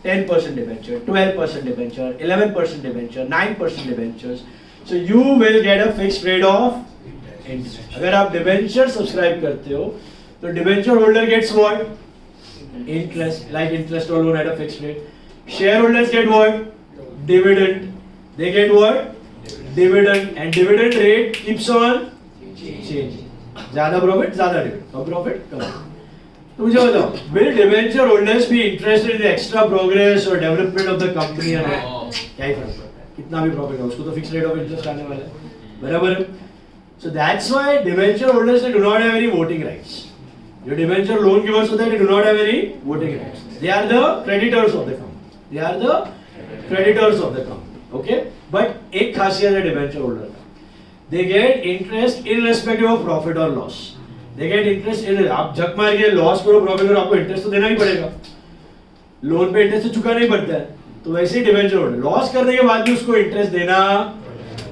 10% debenture, 12% debenture, 11% debenture, 9% debentures. So you will get a fixed rate of interest. अगर आप debenture subscribe करते हो, तो debenture holder gets what? Interest, like interest or loan at a fixed rate. Shareholders get what? Dividend. They get what? Dividend. And dividend rate keeps on changing. ज्यादा profit ज्यादा dividend, कम profit कम. तो मुझे बताओ, will debenture holders be interested in the extra progress or development of the company? क्या ही फर्क पड़ता है, कितना भी प्रॉफिट हो उसको तो फिक्स रेट ऑफ इंटरेस्ट आने वाला है, बराबर. So that's why debenture holders they do not have any voting rights. जो debenture loan givers होते हैं they do not have any voting rights. They are the creditors of the company. They are the creditors of the company. Okay? But एक खासियत है debenture holder का. They get interest irrespective of profit or loss. They get interest आप झक मार के loss करो profit करो, आपको इंटरेस्ट तो देना ही पड़ेगा. लोन पे इंटरेस्ट तो चुकाना ही पड़ता है. तो वैसे ही डिबेंचर होल्डर लॉस करने के बाद भी उसको इंटरेस्ट देना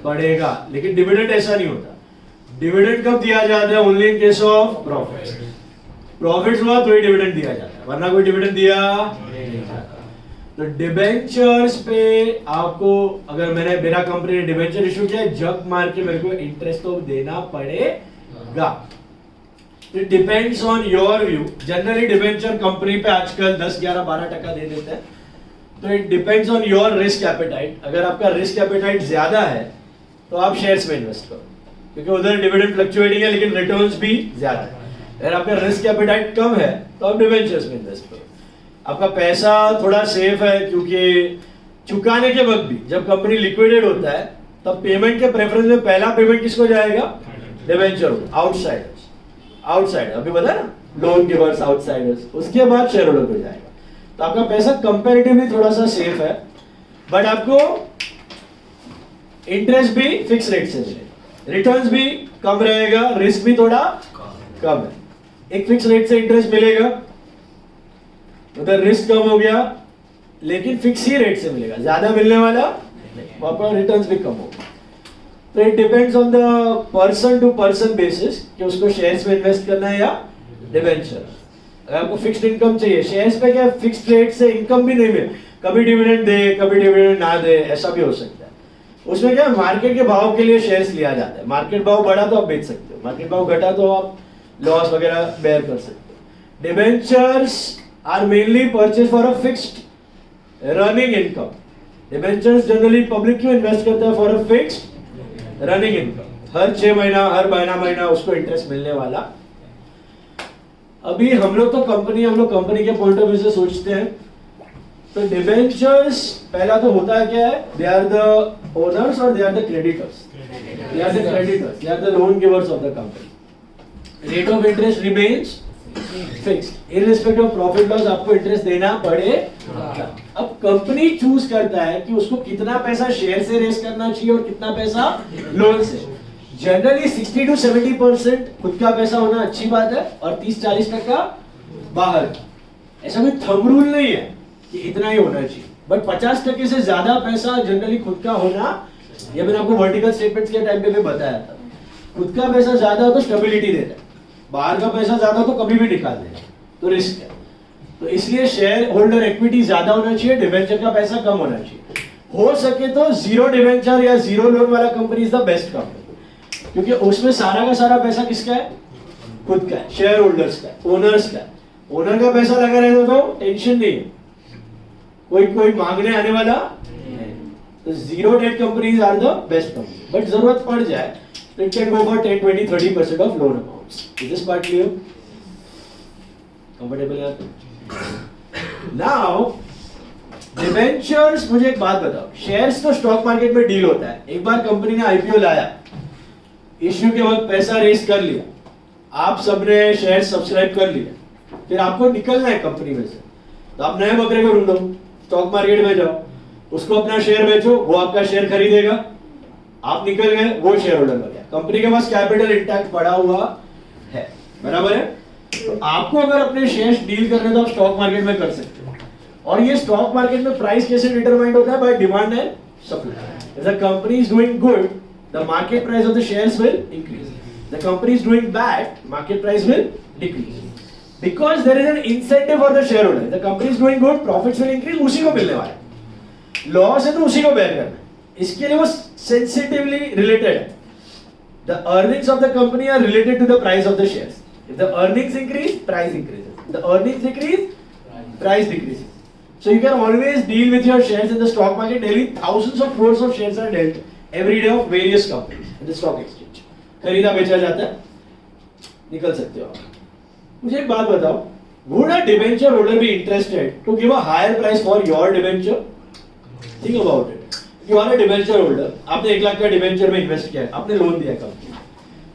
पड़ेगा. लेकिन डिविडेंड ऐसा नहीं होता. डिविडेंड कब दिया जाता है? Only in case of profit हुआ तो ही डिविडेंड दिया जाता है, वरना कोई डिविडेंड दिया नहीं जाता. तो डिबेंचर्स पे आपको, अगर मेरा कंपनी ने डिबेंचर इशू किया है, जब मार के मेरे को इंटरेस्ट तो देना पड़ेगा। It depends on your view. Generally debenture company पे आजकल 10, 11, 12% दे देते हैं। तो it depends on your risk appetite. अगर आपका रिस्क एपेटाइट ज्यादा है तो आप शेयर्स में इन्वेस्ट करो, क्योंकि उधर डिविडेंड फ्लक्चुएटिंग है लेकिन रिटर्न्स भी ज्यादा है। अगर आपका रिस्क एपेटाइट कम है तो आप डिबेंचर्स में इन्वेस्ट करो। आपका पैसा थोड़ा सेफ है, क्योंकि चुकाने के वक्त भी जब कंपनी लिक्विडेट होता है तब पेमेंट के प्रेफरेंस में पहला पेमेंट किसको जाएगा? डिबेंचर, आउटसाइडर अभी बता ना, लोन गिवर्स, आउटसाइडर्स, उसके बाद शेयर होल्डर को जाएगा। तो आपका पैसा कंपैरेटिवली थोड़ा सा सेफ है, बट आपको इंटरेस्ट भी फिक्स रेट से मिलेगा, रिटर्न्स भी कम रहेगा, रिस्क भी थोड़ा कम है। एक फिक्स रेट से इंटरेस्ट मिलेगा, उधर रिस्क कम हो गया, लेकिन फिक्स ही रेट से मिलेगा, ज्यादा मिलने वाला आपका रिटर्न्स भी कम होगा। तो it depends on the person to person basis कि उसको शेयर्स में इन्वेस्ट करना है या डिबेंचर। अगर आपको फिक्स्ड इनकम चाहिए, शेयर्स पे क्या फिक्स्ड रेट से इनकम भी नहीं मिले, कभी डिविडेंड दे कभी डिविडेंड ना दे, ऐसा भी हो सकता है। उसमें क्या मार्केट के भाव के लिए शेयर्स लिया जाता है। मार्केट भाव बढ़ा तो आप बेच सकते हो, मार्केट भाव घटा तो आप लॉस वगैरह बेयर कर सकते हो। Debentures are mainly purchase for a fixed running income. Debentures generally public क्यों इन्वेस्ट करता है? For a fixed running income, हर 6 महीना हर महीना उसको इंटरेस्ट मिलने वाला। अभी हम लोग कंपनी के पॉइंट ऑफ व्यू से सोचते हैं। तो डिबेंचर्स पहला तो होता है क्या है? दे आर द ओनर्स और they are the creditors. They are the loan givers of the company. Rate of interest remains fixed, irrespective of profit loss आपको इंटरेस्ट देना पड़ेगा। अब कंपनी चूज करता है कि उसको कितना पैसा शेयर से रेस करना चाहिए और कितना पैसा लोन से। जनरली 60 to 70% खुद का पैसा होना अच्छी बात है और 30-40% बाहर। ऐसा कोई थंब रूल नहीं है कि इतना ही होना चाहिए, बट 50% से ज्यादा पैसा जनरली खुद का होना, ये मैंने आपको वर्टिकल स्टेटमेंट्स के टाइम पे भी बताया था। खुद का पैसा ज्यादा हो तो स्टेबिलिटी देता है, बाहर का पैसा ज्यादा हो तो कभी भी निकाल देगा, तो रिस्क है। तो इसलिए शेयर होल्डर इक्विटी ज्यादा होना चाहिए, डिबेंचर का पैसा कम होना चाहिए। हो सके तो जीरो डिबेंचर या जीरो लोन वाला company is the best company, क्योंकि उसमें सारा का सारा पैसा किसका है? खुद का है, शेयर होल्डर्स का, ओनर्स का। ओनर का पैसा लगा रहता तो टेंशन नहीं है, कोई मांगने आने वाला नहीं। तो zero debt companies are the best company, but जरूरत पड़ जाए तो it can go for 10, 20, 30% of loan amounts. Is this part clear? Comfortable है? नाउ डिबेंचर्स, मुझे एक बात बताओ, शेयर्स तो स्टॉक मार्केट में डील होता है। एक बार कंपनी ने आईपीओ लाया, इश्यू के वक्त पैसा रेस कर लिया, आप सबने शेयर सब्सक्राइब कर लिया, फिर आपको निकलना है कंपनी में से, तो आप नए बकरे को ढूंढो, स्टॉक मार्केट में जाओ, उसको अपना शेयर बेचो, वो आपका शेयर खरीदेगा, आप निकल गए, वो शेयर होल्डर बन गया। कंपनी के पास कैपिटल इंटैक्ट पड़ा हुआ है, बराबर है? तो आपको अगर अपने शेयर्स डील करने तो आप स्टॉक मार्केट में कर सकते हो। और ये स्टॉक मार्केट में प्राइस कैसे डिटरमाइंड होता है? By demand and supply. If the company is doing good, the market price of the shares will increase. The company is doing bad, market price will decrease. Because there is an incentive for the shareholder. The company is doing good, profits will increase, उसी को मिलने वाला है। Loss है तो उसी को bear करना है। इसके लिए वो sensitively related है। The earnings of the company are related to the price of the shares. If the earnings increase, price increases. If the earnings decrease, price decreases. So you can always deal with your shares in the stock market. Daily thousands of crores of shares are dealt every day of various companies in the stock exchange. खरीदा बेचा जाता है, निकल सकते हो आप। मुझे एक बात बताओ, would a debenture holder be interested to give a higher price for your debenture? Think about it. You are a debenture holder, आपने 1 लाख का डिबेंचर में इन्वेस्ट किया है, आपने लोन दिया कंपनी।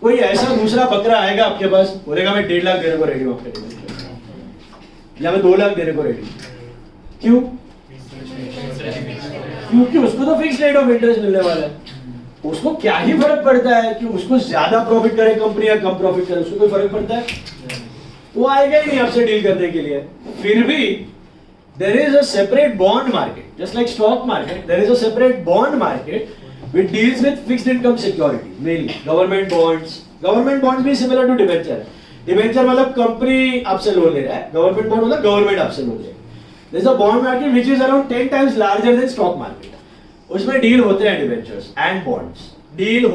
कोई ऐसा दूसरा बकरा आएगा आपके पास, बोलेगा मैं 1.5 लाख देने को रेडी हूँ आपके डिबेंचर, या मैं 2 लाख देने को रेडी हूँ। क्यों? क्योंकि उसको तो फिक्स रेट ऑफ इंटरेस्ट मिलने वाला है। उसको क्या ही फर्क पड़ता है कि उसको ज्यादा प्रॉफिट करे कंपनी या कम प्रॉफिट करे, उसको कोई फर्क पड़ता है? वो आएगा ही नहीं आपसे डील करने के लिए। फिर भी there is a separate bond market, just like stock market, there is a separate bond market which deals with fixed income security, mainly government bonds. Government bonds भी similar to debenture है। Debenture मतलब company आपसे loan ले रहा है, government bond मतलब government आपसे loan ले रहा है। there's a bond market which is around 10 times larger than stock market. उसमें डील होते हैं डिबेंचर्स एंड बॉन्ड्स, डील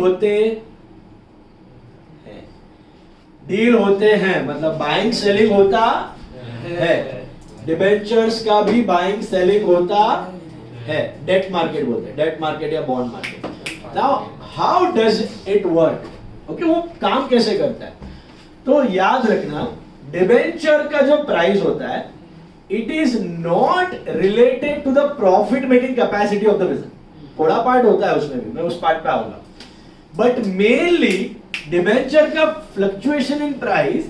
होते हैं मतलब बाइंग सेलिंग होता है, डिबेंचर्स का भी बाइंग सेलिंग होता है, डेट मार्केट बोलते हैं, डेट मार्केट या bond market. Now how does it work, okay, वो काम कैसे करता है? तो याद रखना डिबेंचर का जो प्राइस होता है it is not related to the profit making capacity of the business, थोड़ा पार्ट होता है उसमें भी, मैं उस पार्ट पे आऊंगा, बट मेनली डिबेंचर का फ्लक्चुएशन इन प्राइस,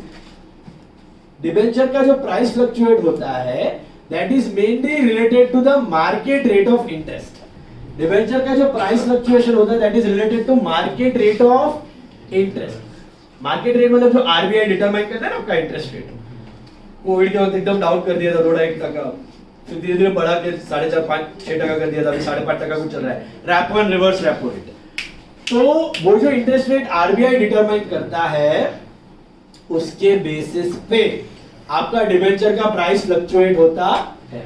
डिबेंचर का जो प्राइस फ्लक्चुएट होता है that is mainly related to the market rate of interest. Debenture का जो प्राइस फ्लक्चुएशन होता है that is related to market rate of interest. Market rate मतलब जो आरबीआई डिटरमाइन करता है ना आपका इंटरेस्ट रेट, कोविड के वक्त एकदम डाउन कर दिया था, थोड़ा 1%, फिर धीरे धीरे बढ़ा के 4.5, 5, 6% कर दिया था, अभी 5.5% कुछ चल रहा है, repo and reverse repo rate. तो वो जो इंटरेस्ट रेट आरबीआई डिटरमाइन करता है उसके बेसिस पे आपका डिबेंचर का प्राइस फ्लक्चुएट होता है।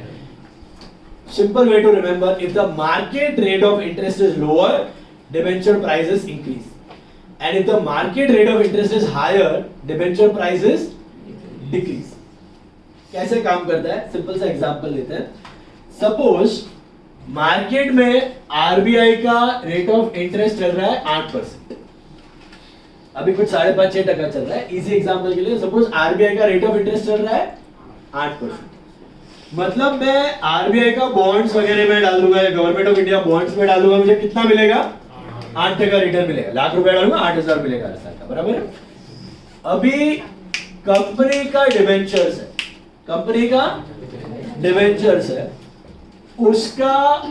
Simple way to remember, if the market rate of interest is lower, debenture prices increase, and if the market rate of interest is higher, debenture prices decrease. कैसे काम करता है, simple सा example लेते हैं। Suppose market में RBI का rate of interest चल रहा है 8%, अभी कुछ 5.5-6% चल रहा है। इजी एग्जांपल के लिए सपोज आरबीआई का रेट ऑफ इंटरेस्ट चल रहा है 8%, मतलब मैं आरबीआई का बॉन्ड्स वगैरह में डाल दूंगा या गवर्नमेंट ऑफ इंडिया बॉन्ड्स में डाल दूंगा, मुझे कितना मिलेगा? 8% रिटर्न मिलेगा। लाख रुपया डालूंगा 8,000 मिलेगा हर साल का, बराबर है। अभी कंपनी का डिबेंचर्स है, कंपनी का डिबेंचर्स है, उसका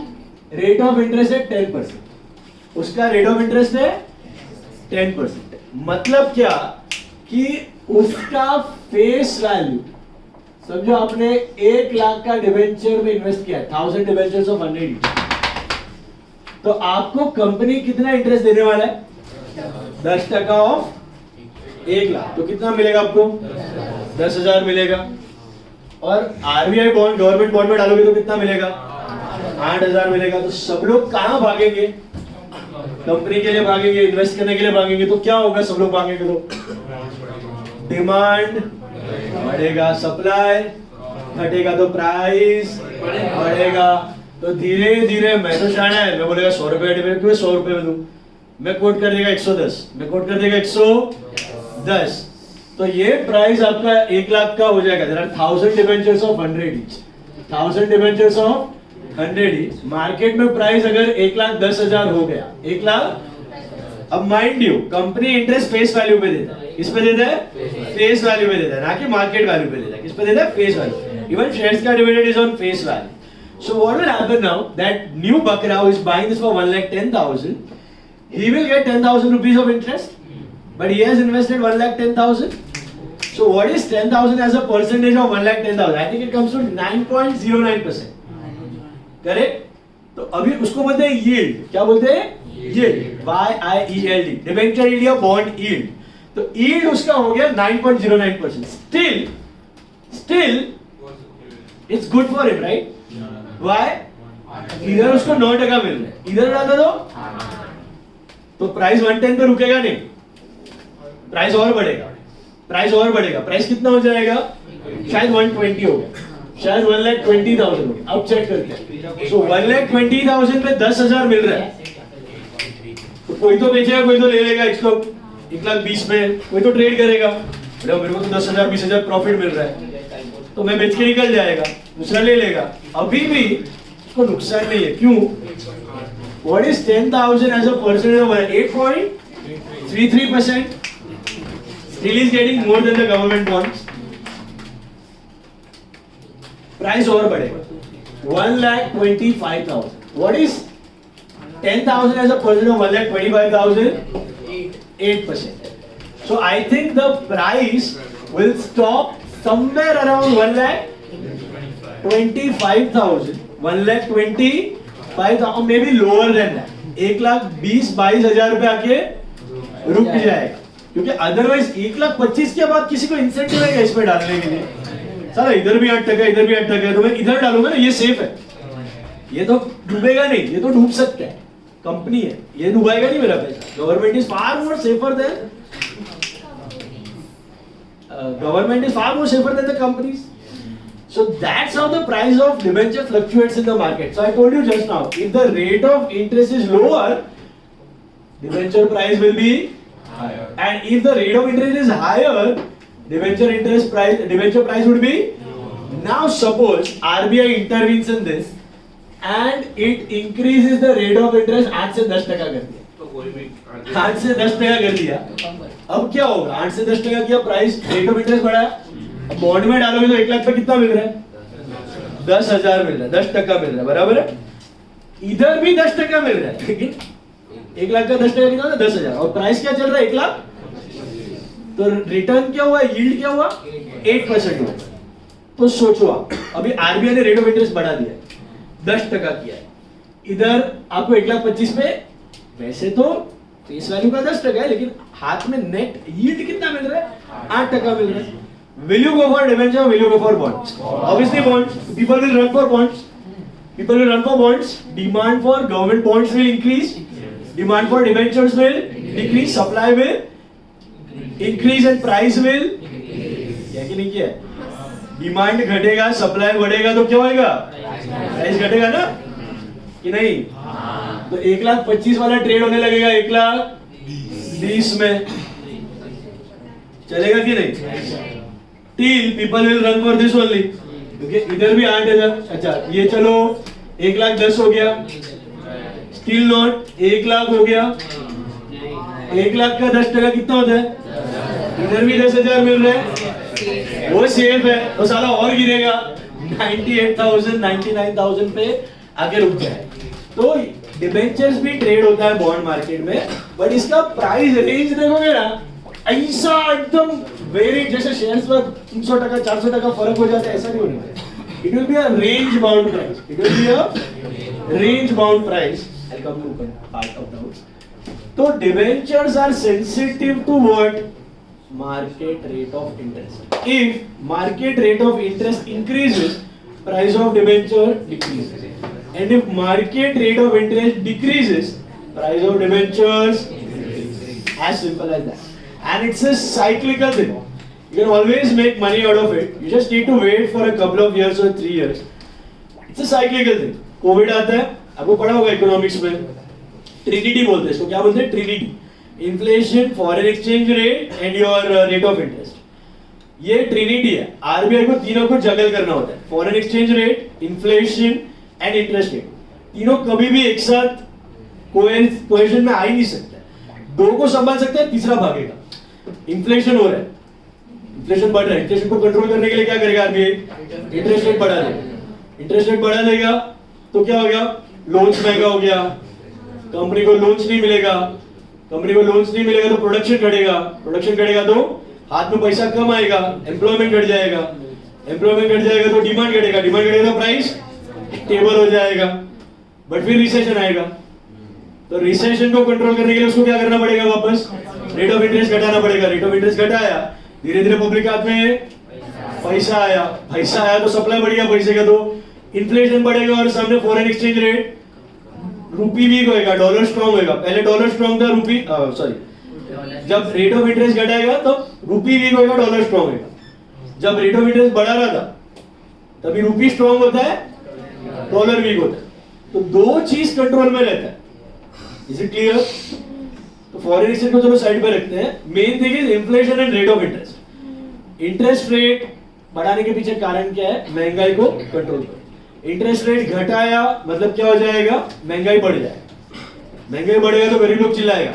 रेट ऑफ इंटरेस्ट है 10%, उसका रेट ऑफ इंटरेस्ट है 10%, मतलब क्या कि उसका फेस वैल्यू, समझो आपने 1 लाख का डिबेंचर में इन्वेस्ट किया, 1000 डिबेंचर्स ऑफ 100, तो आपको कंपनी कितना इंटरेस्ट देने वाला है? 10% ऑफ 1 लाख, तो कितना मिलेगा आपको? 10,000 मिलेगा। और आरबीआई बॉन्ड, गवर्नमेंट बॉन्ड में डालोगे तो कितना मिलेगा? 8,000 मिलेगा। तो सब लोग कहां भागेंगे? कंपनी के लिए भागेंगे, इन्वेस्ट करने के लिए भागेंगे। तो क्या होगा? सब लोग भागेंगे तो डिमांड बढ़ेगा, सप्लाई घटेगा तो प्राइस बढ़ेगा। तो धीरे धीरे मैं तो जाना है, मैं बोलेगा 100 रुपए डिबेंचर, क्यों 100 रुपए में दूं? मैं कोट कर देगा 110, मैं कोट कर देगा 110, तो ये प्राइस आपका 1 लाख का हो जाएगा। There are 1000 debentures of 100 each, 1000 debentures of 100 each. Market में प्राइस अगर 1,10,000 हो गया, 1 लाख। अब mind you, company interest face value पे देता है, किस पे देता है? फेस वैल्यू पे देता है, ना कि मार्केट वैल्यू पे देता है। किस पे देता है? Face value. इवन शेयर्स का dividend is on face value. So what will happen now, that new बकरा is buying this for 1,10,000, he will get 10,000 rupees of interest, but he has invested 1,10,000. So what is 10,000 as a percentage of 1,10,000? I think it comes to 9.09%. Correct? तो अभी उसको बोलते हैं yield। क्या बोलते हैं? yield, Y-I-E-L-D, debenture yield या bond yield. तो yield उसका हो गया 9.09%। Still it's good for him, right? Why? इधर उसको 9% मिल रहा है, इधर डाल दो तो प्राइस 110 पे रुकेगा नहीं, प्राइस और बढ़ेगा, प्राइस और बढ़ेगा। प्राइस कितना हो जाएगा? शायद 120 हो गया, शायद 1,20,000 हो गया। अब चेक करते हैं। सो 1,20,000 पे 10,000 मिल रहा है, तो कोई तो बेचेगा, कोई तो ले लेगा। 1,20,000 में कोई तो ट्रेड करेगा, मेरे को तो 10,000 20,000 प्रॉफिट मिल रहा है, तो मैं बेच के निकल जाएगा, दूसरा ले लेगा। अभी भी उसको नुकसान नहीं है। क्यों? What is 10,000 as a percentage of 8.33%? Still is getting more than the government bonds. Price और बढ़ेगा 1,25,000. What is 10,000 as a percentage of 1,25,000? 8%. So I think the price will stop somewhere around 1,25,000. 1,20,000 or maybe lower than that. 1,20,000-22,000 पे आके रुक जाएगा, क्योंकि otherwise 1,25,000 के बाद किसी को इंसेंटिव है इसमें डालने के लिए? साला इधर भी 8%, इधर भी 8% है, तो मैं इधर डालूंगा ना, ये सेफ है, ये तो डूबेगा नहीं, ये तो डूब सकता है, कंपनी है, ये डुबाएगा नहीं मेरा पैसा. Government is far more safer than the companies. So that's how the price of debenture fluctuates in the market. So I told you just now, if the rate of interest is lower, debenture price will be higher, and if the rate of interest is higher, debenture price would be. Now suppose RBI intervenes in this and it increases the rate of interest 8 से 10% कर दिया.
तो कोई भी
8 से 10% कर दिया. अब क्या होगा? 8 से 10% किया, प्राइस रेट ऑफ इंटरेस्ट बढ़ा. बॉन्ड में डालोगे तो 1 लाख पे कितना मिल रहा है? 10,000 मिल रहा है, 10% मिल रहा है, बराबर है. इधर भी 10% मिल रहा है, लेकिन 1 लाख का 10% कितना होता है? 10,000. और प्राइस क्या चल रहा है? 1 लाख. तो रिटर्न क्या हुआ? यील्ड क्या हुआ? 8% हुआ. तो सोचो आप, अभी आरबीआई ने रेट ऑफ इंटरेस्ट बढ़ा दिया, 10% किया है. इधर आपको 1,25,000 पे, वैसे तो फेस वैल्यू का 10% है, लेकिन हाथ में नेट यील्ड कितना मिल रहा है? 8% मिल रहा है. Will you go for debenture or will you go for bonds? Obviously bonds. People will run for bonds. People will run for bonds. Demand for government bonds will increase. Demand for debentures will decrease. Supply will increase and price will. क्या कि नहीं किया? Demand घटेगा, supply बढ़ेगा तो क्या होएगा? Price घटेगा ना कि नहीं? तो 1,25,000 वाला ट्रेड होने लगेगा 1,20,000 में, चलेगा कि नहीं? Till people will run for this only. क्योंकि इधर भी 8,000. अच्छा ये चलो 1,10,000 हो गया, स्टिल नॉट 1 लाख हो गया. 1 लाख का 10% कितना होता है? इधर भी 10,000 मिल रहा है, वो सेफ है. तो साला और गिरेगा, 98,000 99,000 पे आके रुक जाए. तो डिबेंचर्स भी ट्रेड होता है बॉन्ड मार्केट में, बट इसका प्राइस रेंज देखोगे ना, ऐसा एकदम वेरी, जैसे शेयर्स पर 300% 400% फर्क हो जाता है, ऐसा नहीं होने वाला. It will be a range bound price. It will be a range bound price. I come to part of doubts. तो debentures are sensitive to what? Market rate of interest. If market rate of interest increases, price of debenture decreases, and if market rate of interest decreases, price of debentures increases. As simple as that. And it's a cyclical thing. You can always make money out of it. You just need to wait for a couple of years or 3 years. It's a cyclical thing. Covid आता है, आपको पढ़ा होगा economics में, Trinity बोलते हैं इसको. क्या बोलते हैं? Trinity. Inflation, foreign exchange rate and your rate of interest. ये ट्रिनिटी है. आरबीआई को तीनों को जगल करना होता है. Foreign exchange rate, inflation and interest rate. तीनों कभी भी एक साथ कोएशन में आ ही नहीं सकते. 2 को संभाल सकते हैं, तीसरा भागेगा. इन्फ्लेशन हो रहा है, इन्फ्लेशन बढ़ रहा है. इन्फ्लेशन को कंट्रोल करने के लिए क्या करेगा आरबीआई? इंटरेस्ट रेट बढ़ा देगा. इंटरेस्ट रेट बढ़ा देगा तो क्या हो गया? लोन्स महंगा हो गया, कंपनी को लोन्स नहीं मिलेगा. कंपनी को लोन्स नहीं मिलेगा तो प्रोडक्शन घटेगा. प्रोडक्शन घटेगा तो हाथ में पैसा कम आएगा, एम्प्लॉयमेंट घट जाएगा. एम्प्लॉयमेंट घट जाएगा तो डिमांड घटेगा. डिमांड घटेगा तो प्राइस स्टेबल हो जाएगा. बट फिर रिसेशन आएगा. तो रिसेशन को कंट्रोल करने के लिए उसको क्या करना पड़ेगा? वापस रेट ऑफ इंटरेस्ट घटाना पड़ेगा. रेट ऑफ इंटरेस्ट घटाया, धीरे धीरे पब्लिक हाथ में पैसा आया. पैसा आया तो सप्लाई बढ़ गया पैसे का, तो इन्फ्लेशन बढ़ेगा और सामने फॉरेन एक्सचेंज रेट, रूपी वीक होएगा, डॉलर स्ट्रांग होएगा. पहले डॉलर स्ट्रांग था, रूपी सॉरी, जब रेट ऑफ इंटरेस्ट घटाएगा तो रूपी वीक होएगा, डॉलर स्ट्रांग होएगा. जब रेट ऑफ इंटरेस्ट बढ़ा रहा था तभी रूपी स्ट्रांग होता है, डॉलर वीक होता है. तो 2 चीज कंट्रोल में रहता है. Is it clear? तो फॉरेन एक्सचेंज को चलो साइड पे रखते हैं. Main thing is inflation and rate of interest. Interest rate बढ़ाने के पीछे कारण क्या है? महंगाई को कंट्रोल करो. इंटरेस्ट रेट घटाया मतलब क्या हो जाएगा? महंगाई बढ़ जाएगा. महंगाई बढ़ेगा तो गरीब लोग चिल्लाएगा.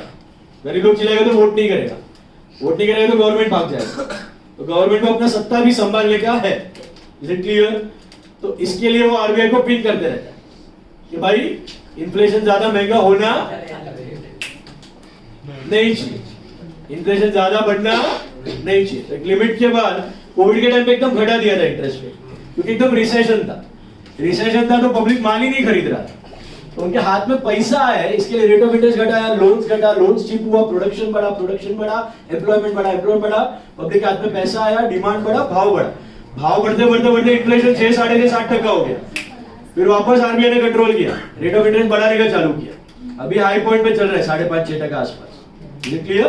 गरीब लोग चिल्लाएगा तो वोट नहीं करेगा. वोट नहीं करेगा तो गवर्नमेंट भाग जाएगा. तो गवर्नमेंट को अपना सत्ता भी संभालने का है. Is it clear? तो इसके लिए वो आरबीआई को पिन करते रहता है कि भाई इन्फ्लेशन ज्यादा महंगा होना नहीं चाहिए, इन्फ्लेशन ज्यादा बढ़ना नहीं चाहिए. एक लिमिट के बाद कोविड के टाइम पे एकदम घटा दिया था इंटरेस्ट रेट, क्योंकि एकदम रिसेशन था. रिसेशन था तो पब्लिक माल ही नहीं खरीद रहा था, तो उनके हाथ में पैसा है, इसके लिए रेट ऑफ इंटरेस्ट घटाया, लोन्स घटा, लोन्स चीप हुआ, प्रोडक्शन बढ़ा, एम्प्लॉयमेंट बढ़ा, पब्लिक के हाथ में पैसा आया, डिमांड बढ़ा, भाव बढ़ा. भाव बढ़ते बढ़ते बढ़ते इन्फ्लेशन 6-7.5% हो गया, फिर वापस आरबीआई ने कंट्रोल किया, रेट ऑफ इंटरेस्ट बढ़ाने का चालू किया, अभी हाई पॉइंट पे चल रहा है 5.5-6% आसपास। ये क्लियर?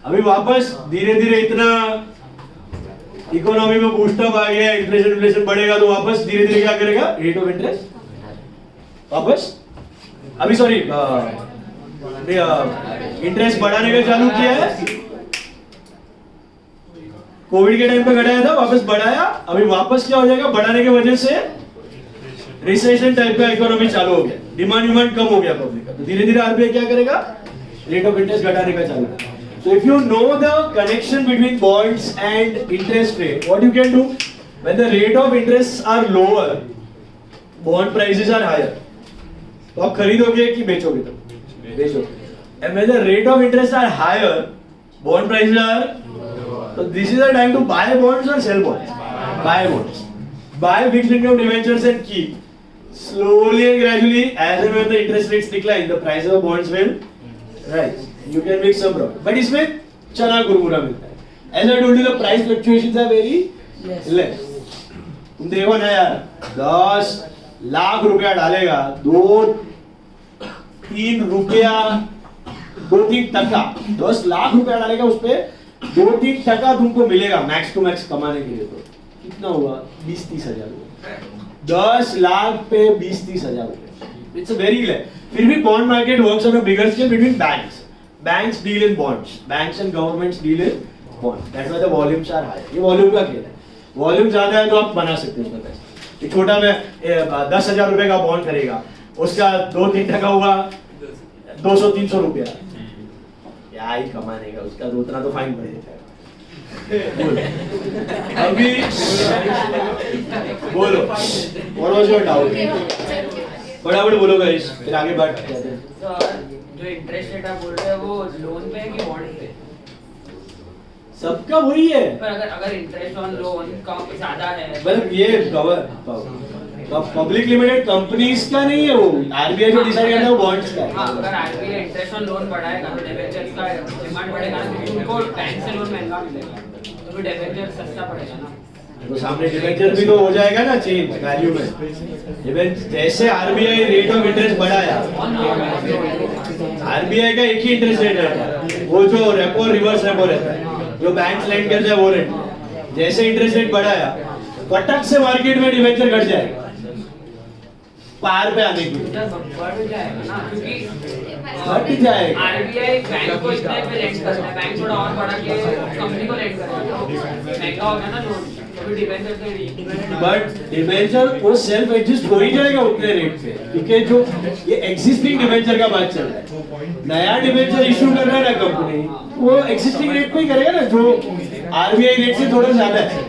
अभी वापस धीरे धीरे इतना इकोनॉमी में बूस्टअप आ गया, इन्फ्लेशन बढ़ेगा तो वापस धीरे धीरे क्या करेगा, रेट ऑफ इंटरेस्ट वापस, अभी सॉरी इंटरेस्ट बढ़ाने का चालू किया है। कोविड के टाइम पे घटाया था, वापस बढ़ाया, अभी वापस क्या हो जाएगा, बढ़ाने की वजह से रिसेशन टाइप का इकोनॉमी चालू हो गया, डिमांड कम हो गया पब्लिक का, तो धीरे धीरे आरबीआई क्या करेगा, रेट ऑफ इंटरेस्ट घटाने का चालू करेगा। So if you know the connection between bonds and interest rate, what you can do when the rate of interests are lower, bond prices are higher. तो आप खरीदोगे कि बेचोगे? तो बेचोगे। And when the rate of interest are higher, bond prices are, so this is the time to buy bonds or sell bonds. Buy bonds. Buy fixed income debentures and keep. Slowly and gradually, as and when the interest rates decline, the price of bonds will rise. You can make some profit, but इसमें चना गुरमुरा मिलता है। As I told you, the price fluctuations are very less. तुम देखो ना यार, 10 लाख रुपया डालेगा, 2-3 रुपया, 2-3 टका, 10 लाख रुपया डालेगा उस पे 2-3 टका तुमको मिलेगा मैक्स टू मैक्स कमाने के लिए। तो कितना हुआ, 20-30 हजार हुआ। 10 लाख पे 20-30 हजार रुपए, इट्स वेरी लेस। फिर भी bond market works on a bigger scale between banks. Banks deal in bonds. Banks and governments deal in bonds. That's why the volumes are high. ये वॉल्यूम का खेल है. वॉल्यूम ज्यादा है तो आप बना सकते हो उसमें पैसे. एक छोटा में 10,000 रुपए का बॉन्ड करेगा, उसका 2-3 टका हुआ 200-300 रुपया, क्या ही कमाने का, उसका तो उतना तो फाइन पड़ जाएगा. अभी बोलो, what was your doubt? फटाफट बोलो गाइस, फिर आगे बात करते हैं.
जो इंटरेस्ट रेट आप बोल रहे हैं वो लोन पे है कि बॉन्ड पे?
सबका वही है.
पर अगर इंटरेस्ट ऑन लोन कम ज्यादा है,
मतलब ये पब्लिक लिमिटेड कंपनीज का नहीं है, वो आरबीआई जो डिसाइड करता है वो बॉन्ड्स का है.
हाँ, अगर आरबीआई इंटरेस्ट ऑन लोन बढ़ाएगा तो डिबेंचर्स का डिमांड बढ़ेगा, क्योंकि उनको बैंक से लोन महंगा मिलेगा, तो फिर डिबेंचर सस्ता पड़ेगा ना.
तो सामने डिबेंचर भी तो हो जाएगा ना चेंज वैल्यू में. डिबेंचर जैसे आरबीआई रेट ऑफ इंटरेस्ट बढ़ाया, आरबीआई का एक ही इंटरेस्ट रेट रहता है, वो जो रेपो रिवर्स रेपो रहता है, जो बैंक लेंड करते हैं वो रेट. जैसे इंटरेस्ट रेट बढ़ाया, फटक से मार्केट में डिबेंचर घट जाएगा पार पे आने के लिए.
बढ़ जाएगा ना, क्योंकि
घट जाएगा.
आरबीआई बैंक को इतने पे लेंड करता है, बैंक थोड़ा और बढ़ा के कंपनी को लेंड करेगा, महंगा होगा ना लोन, तो फिर डिबेंचर से.
बट डिबेंचर वो सेल्फ एडजस्ट हो ही जाएगा उतने रेट पे, क्योंकि जो ये एग्जिस्टिंग डिबेंचर का बात चल रहा है. नया डिबेंचर इशू कर रहा है ना कंपनी, वो एग्जिस्टिंग रेट पे ही करेगा ना, जो आरबीआई रेट से थोड़ा ज्यादा है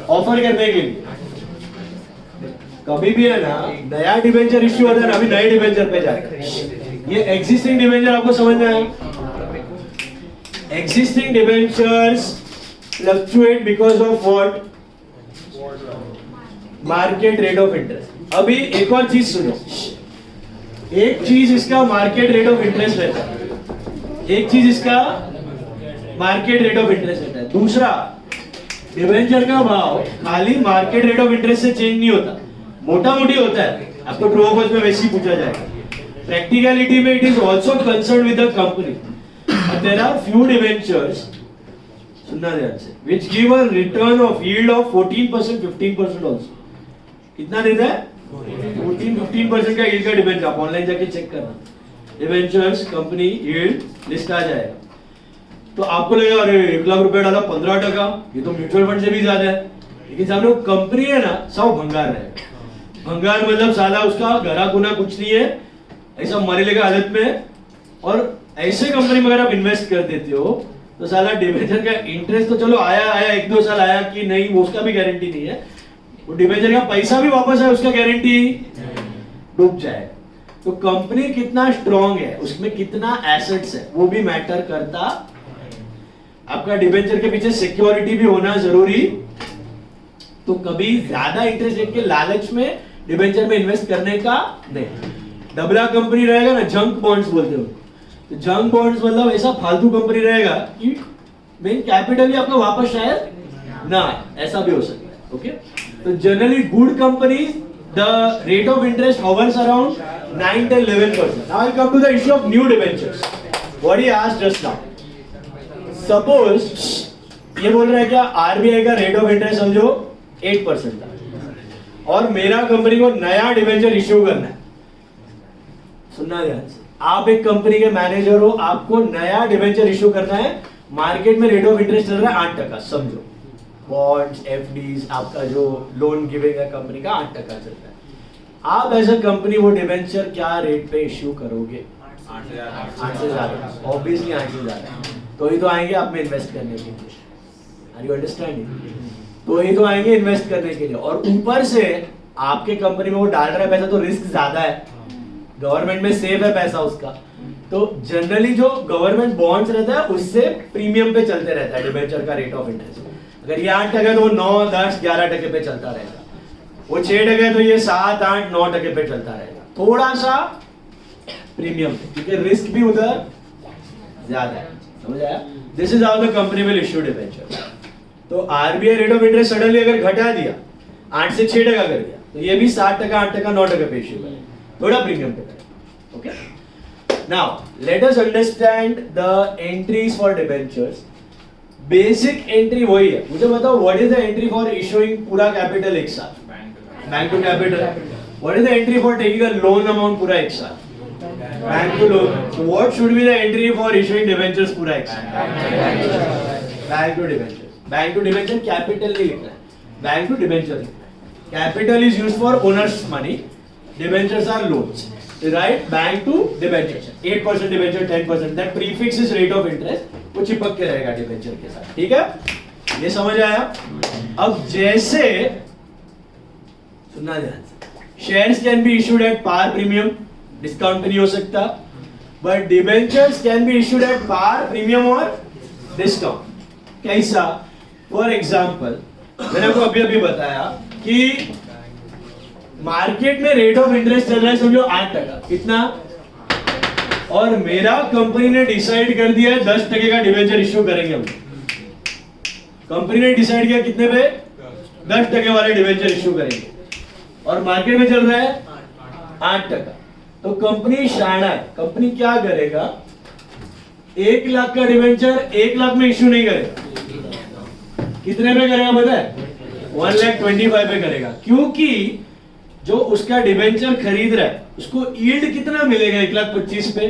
ऑफर करने के लिए. कभी भी है ना नया डिबेंचर इश्यू होता है ना, अभी नए डिबेंचर पे जाएगा. ये एग्जिस्टिंग डिबेंचर आपको समझ में आया? Existing debentures fluctuate because of what? Market rate of interest. अभी एक और चीज सुनो, एक चीज इसका मार्केट रेट ऑफ इंटरेस्ट रहता है, एक चीज इसका मार्केट रेट ऑफ इंटरेस्ट रहता है. दूसरा, डिबेंचर का भाव खाली मार्केट रेट ऑफ इंटरेस्ट से चेंज नहीं होता, मोटा मोटी होता है. आपको ट्रू ऑफ में वैसे ही पूछा जाएगा. प्रैक्टिकलिटी में it is also concern with the company. There are few debentures, सुनना ध्यान से, which give a return of yield of 14%, 15% also. कितना देता है? 14-15% का यील्ड का डिबेंचर. आप ऑनलाइन जाके चेक करना, डिबेंचर्स कंपनी यील्ड लिस्ट आ जाएगा. तो आपको लगेगा अरे 1 लाख रुपए डाला 15%, ये तो म्यूचुअल फंड से भी ज्यादा है. लेकिन सामने वो कंपनी है ना, सब भंगार है. भंगार मतलब साला उसका घरा गुना कुछ नहीं है, ऐसा मरेले का हालत में. और ऐसे कंपनी में अगर आप इन्वेस्ट कर देते हो तो साला डिबेंचर का इंटरेस्ट तो चलो आया 1-2 साल आया कि नहीं, वो उसका भी गारंटी नहीं है. वो डिबेंचर का पैसा भी वापस आए उसका गारंटी डूब जाए. तो कंपनी कितना स्ट्रांग है, उसमें कितना एसेट्स है, वो भी मैटर करता. आपका डिबेंचर के पीछे सिक्योरिटी भी होना जरूरी. तो कभी ज्यादा इंटरेस्ट रेट के लालच में डिबेंचर में इन्वेस्ट करने का नहीं. डबला कंपनी रहेगा ना, जंक बॉन्ड्स बोलते हो. तो जंक बॉन्ड्स मतलब ऐसा फालतू कंपनी रहेगा कि मेन कैपिटल ही आपका वापस शायद ना, ऐसा भी हो सकता है. ओके, तो generally good companies the rate of interest hovers around 9 to 11%. Now I'll come to the issue of new debentures. What he asked just now. Suppose ये बोल रहा है क्या RBI का रेट ऑफ इंटरेस्ट समझो 8% था और मेरा कंपनी को नया डिबेंचर इश्यू करना है. सुनना ध्यान से, आप एक कंपनी के मैनेजर हो, आपको नया डिबेंचर इश्यू करना है. मार्केट में रेट ऑफ इंटरेस्ट चल रहा है 8%. समझो बॉन्ड्स, एफडीज, आपका जो लोन गिविंग है कंपनी का 8% चल रहा है. आप एज अ कंपनी वो डिबेंचर क्या रेट पे इश्यू करोगे? 8 से ज्यादा. ऑब्वियसली 8 से ज्यादा. तो ही तो आएंगे आप में इन्वेस्ट करने के लिए. Are you understanding? तो ही तो आएंगे इन्वेस्ट करने के लिए. और ऊपर से आपके कंपनी में वो डाल रहा है पैसा, तो रिस्क ज्यादा है. गवर्नमेंट में सेफ है पैसा उसका. तो जनरली जो गवर्नमेंट बॉन्ड्स रहता है उससे प्रीमियम पे चलते रहता है डिबेंचर का रेट ऑफ इंटरेस्ट. अगर ये 8% तो वो 9, 10, 11% पे चलता रहेगा. वो 6% तो ये 7, 8, 9% पे चलता रहेगा. थोड़ा सा प्रीमियम क्योंकि रिस्क भी उधर ज्यादा है. समझ आया? This is how the company will issue debenture. तो RBI rate of interest suddenly अगर घटा दिया 8 से 6% कर दिया, तो ये भी 7%, 8%, 9% पे इश्यू करे. थोड़ा प्रीमियम पे करे. Okay, now let us understand the entries for debentures. Basic entry वही है. मुझे बताओ what is the entry for issuing पूरा कैपिटल एक साथ? Bank to capital. What is the entry for taking a loan amount पूरा एक साथ? Bank to loan. So what should be the entry for issuing debentures पूरा एक साथ? Bank to debenture. Bank to debenture capital नहीं लिखना है, bank to debenture लिखना है. Capital is used for owners money, debentures are loans. Right? Bank to debenture 8% debenture 10%. That prefix is rate of interest. वो चिपक के रहेगा डिबेंचर के साथ. ठीक है, ये समझ आया? अब जैसे सुनना ध्यान से, shares can be issued at par premium, discount पे नहीं हो सकता. But debentures can be issued at par premium और डिस्काउंट. कैसा? फॉर एग्जाम्पल मैंने आपको अभी अभी बताया कि मार्केट में रेट ऑफ इंटरेस्ट चल रहा है समझो 8%. कितना? और मेरा कंपनी ने डिसाइड कर दिया है 10% का डिबेंचर इश्यू करेंगे हम. कंपनी ने डिसाइड किया कितने पे? 10% वाले डिबेंचर इश्यू करेंगे और मार्केट में चल रहा है 8%. तो कंपनी शाना है. कंपनी क्या करेगा? 1 लाख का डिबेंचर 1 लाख में इश्यू नहीं करेगा. कितने पे करेगा पता है? 1,25,000 पे करेगा. क्योंकि जो उसका डिबेंचर खरीद रहा है उसको यील्ड कितना मिलेगा 1,25,000 पे?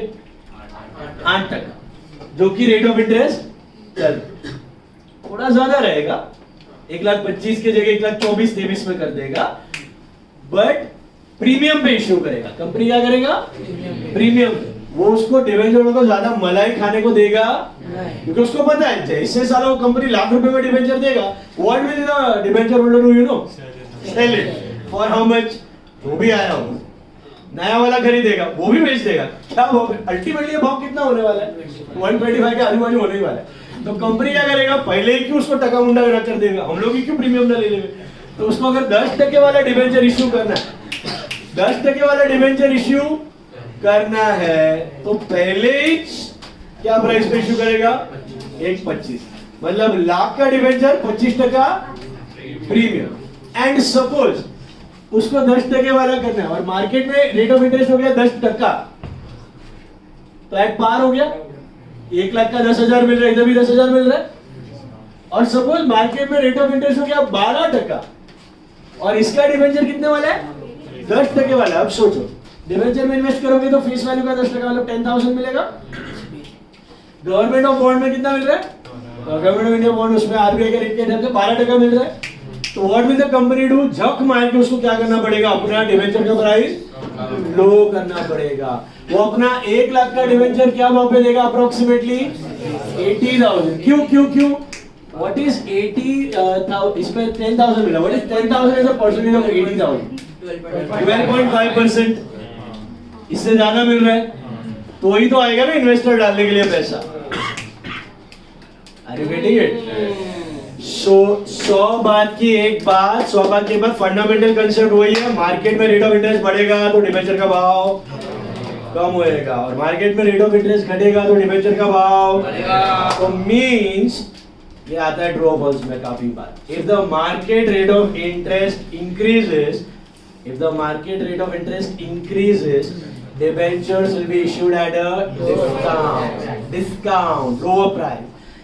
8%, जो कि रेट ऑफ इंटरेस्ट चल थोड़ा ज्यादा रहेगा. 1,25,000 की जगह 1,24,000-23,000 में कर देगा. बट प्रीमियम पे इश्यू करेगा. कंपनी क्या करेगा? प्रीमियम पे. वो उसको डिबेंचर को ज्यादा मलाई खाने को देगा क्योंकि उसको पता है जैसे सालों कंपनी लाख रुपए में डिबेंचर देगा, what will the debenture holder do? You know, sell it for how much? जो भी आया हो नया वाला खरीदेगा, वो भी बेच देगा. क्या भाव? अल्टीमेटली भाव कितना होने वाला है? 125 के आजू बाजू होने ही वाला है. तो कंपनी क्या करेगा? पहले ही क्यों उसको टका मुंडा कर देगा, हम लोग ही क्यों प्रीमियम ना ले लेंगे. तो उसको अगर 10% वाला डिबेंचर इश्यू करना है, 10% वाला डिबेंचर इश्यू करना है तो पहले ही क्या प्राइस पे इश्यू करेगा? 1,25,000. मतलब लाख का डिबेंचर 25% प्रीमियम. एंड सपोज उसको 10% वाला करना है और मार्केट में रेट ऑफ इंटरेस्ट हो गया 10%, तो एट पार हो गया. 1 लाख का 10,000 मिल रहा है, इधर भी 10,000 मिल रहा है. और सपोज मार्केट में रेट ऑफ इंटरेस्ट हो गया 12% और इसका डिबेंचर कितने वाला है? 10% वाला. अब सोचो डिबेंचर में इन्वेस्ट करोगे तो फेस वैल्यू का 10% मतलब 10,000 मिलेगा. गवर्नमेंट ऑफ बॉन्ड में कितना मिल रहा है? गवर्नमेंट ऑफ इंडिया बॉन्ड उसमें आरबीआई के रेट के हिसाब से 12% मिल रहा है. तो what will the company do? झक मार के उसको क्या करना पड़ेगा? अपना डिबेंचर का प्राइस लो करना पड़ेगा. वो अपना 1 लाख का डिबेंचर क्या भाव पे देगा? अप्रोक्सीमेटली 80,000. क्यों क्यों क्यों? What is 80,000? इसमें 10,000 मिला. What is 10,000 as a percentage of 80,000? 12.5%. इससे ज्यादा मिल रहा है तो ही तो आएगा ना इन्वेस्टर डालने के लिए पैसा. Are you getting it? So 100 बात की एक बात, 100 बात के बाद फंडामेंटल कंसेप्ट वही है. मार्केट में रेट ऑफ इंटरेस्ट बढ़ेगा तो डिबेंचर का भाव कम होएगा और मार्केट में रेट ऑफ इंटरेस्ट घटेगा तो डिबेंचर का भाव बढ़ेगा. तो मींस ये आता है ट्रू और फॉल्स में काफी बार. If the market rate of interest increases, debentures will be issued at a discount, lower price.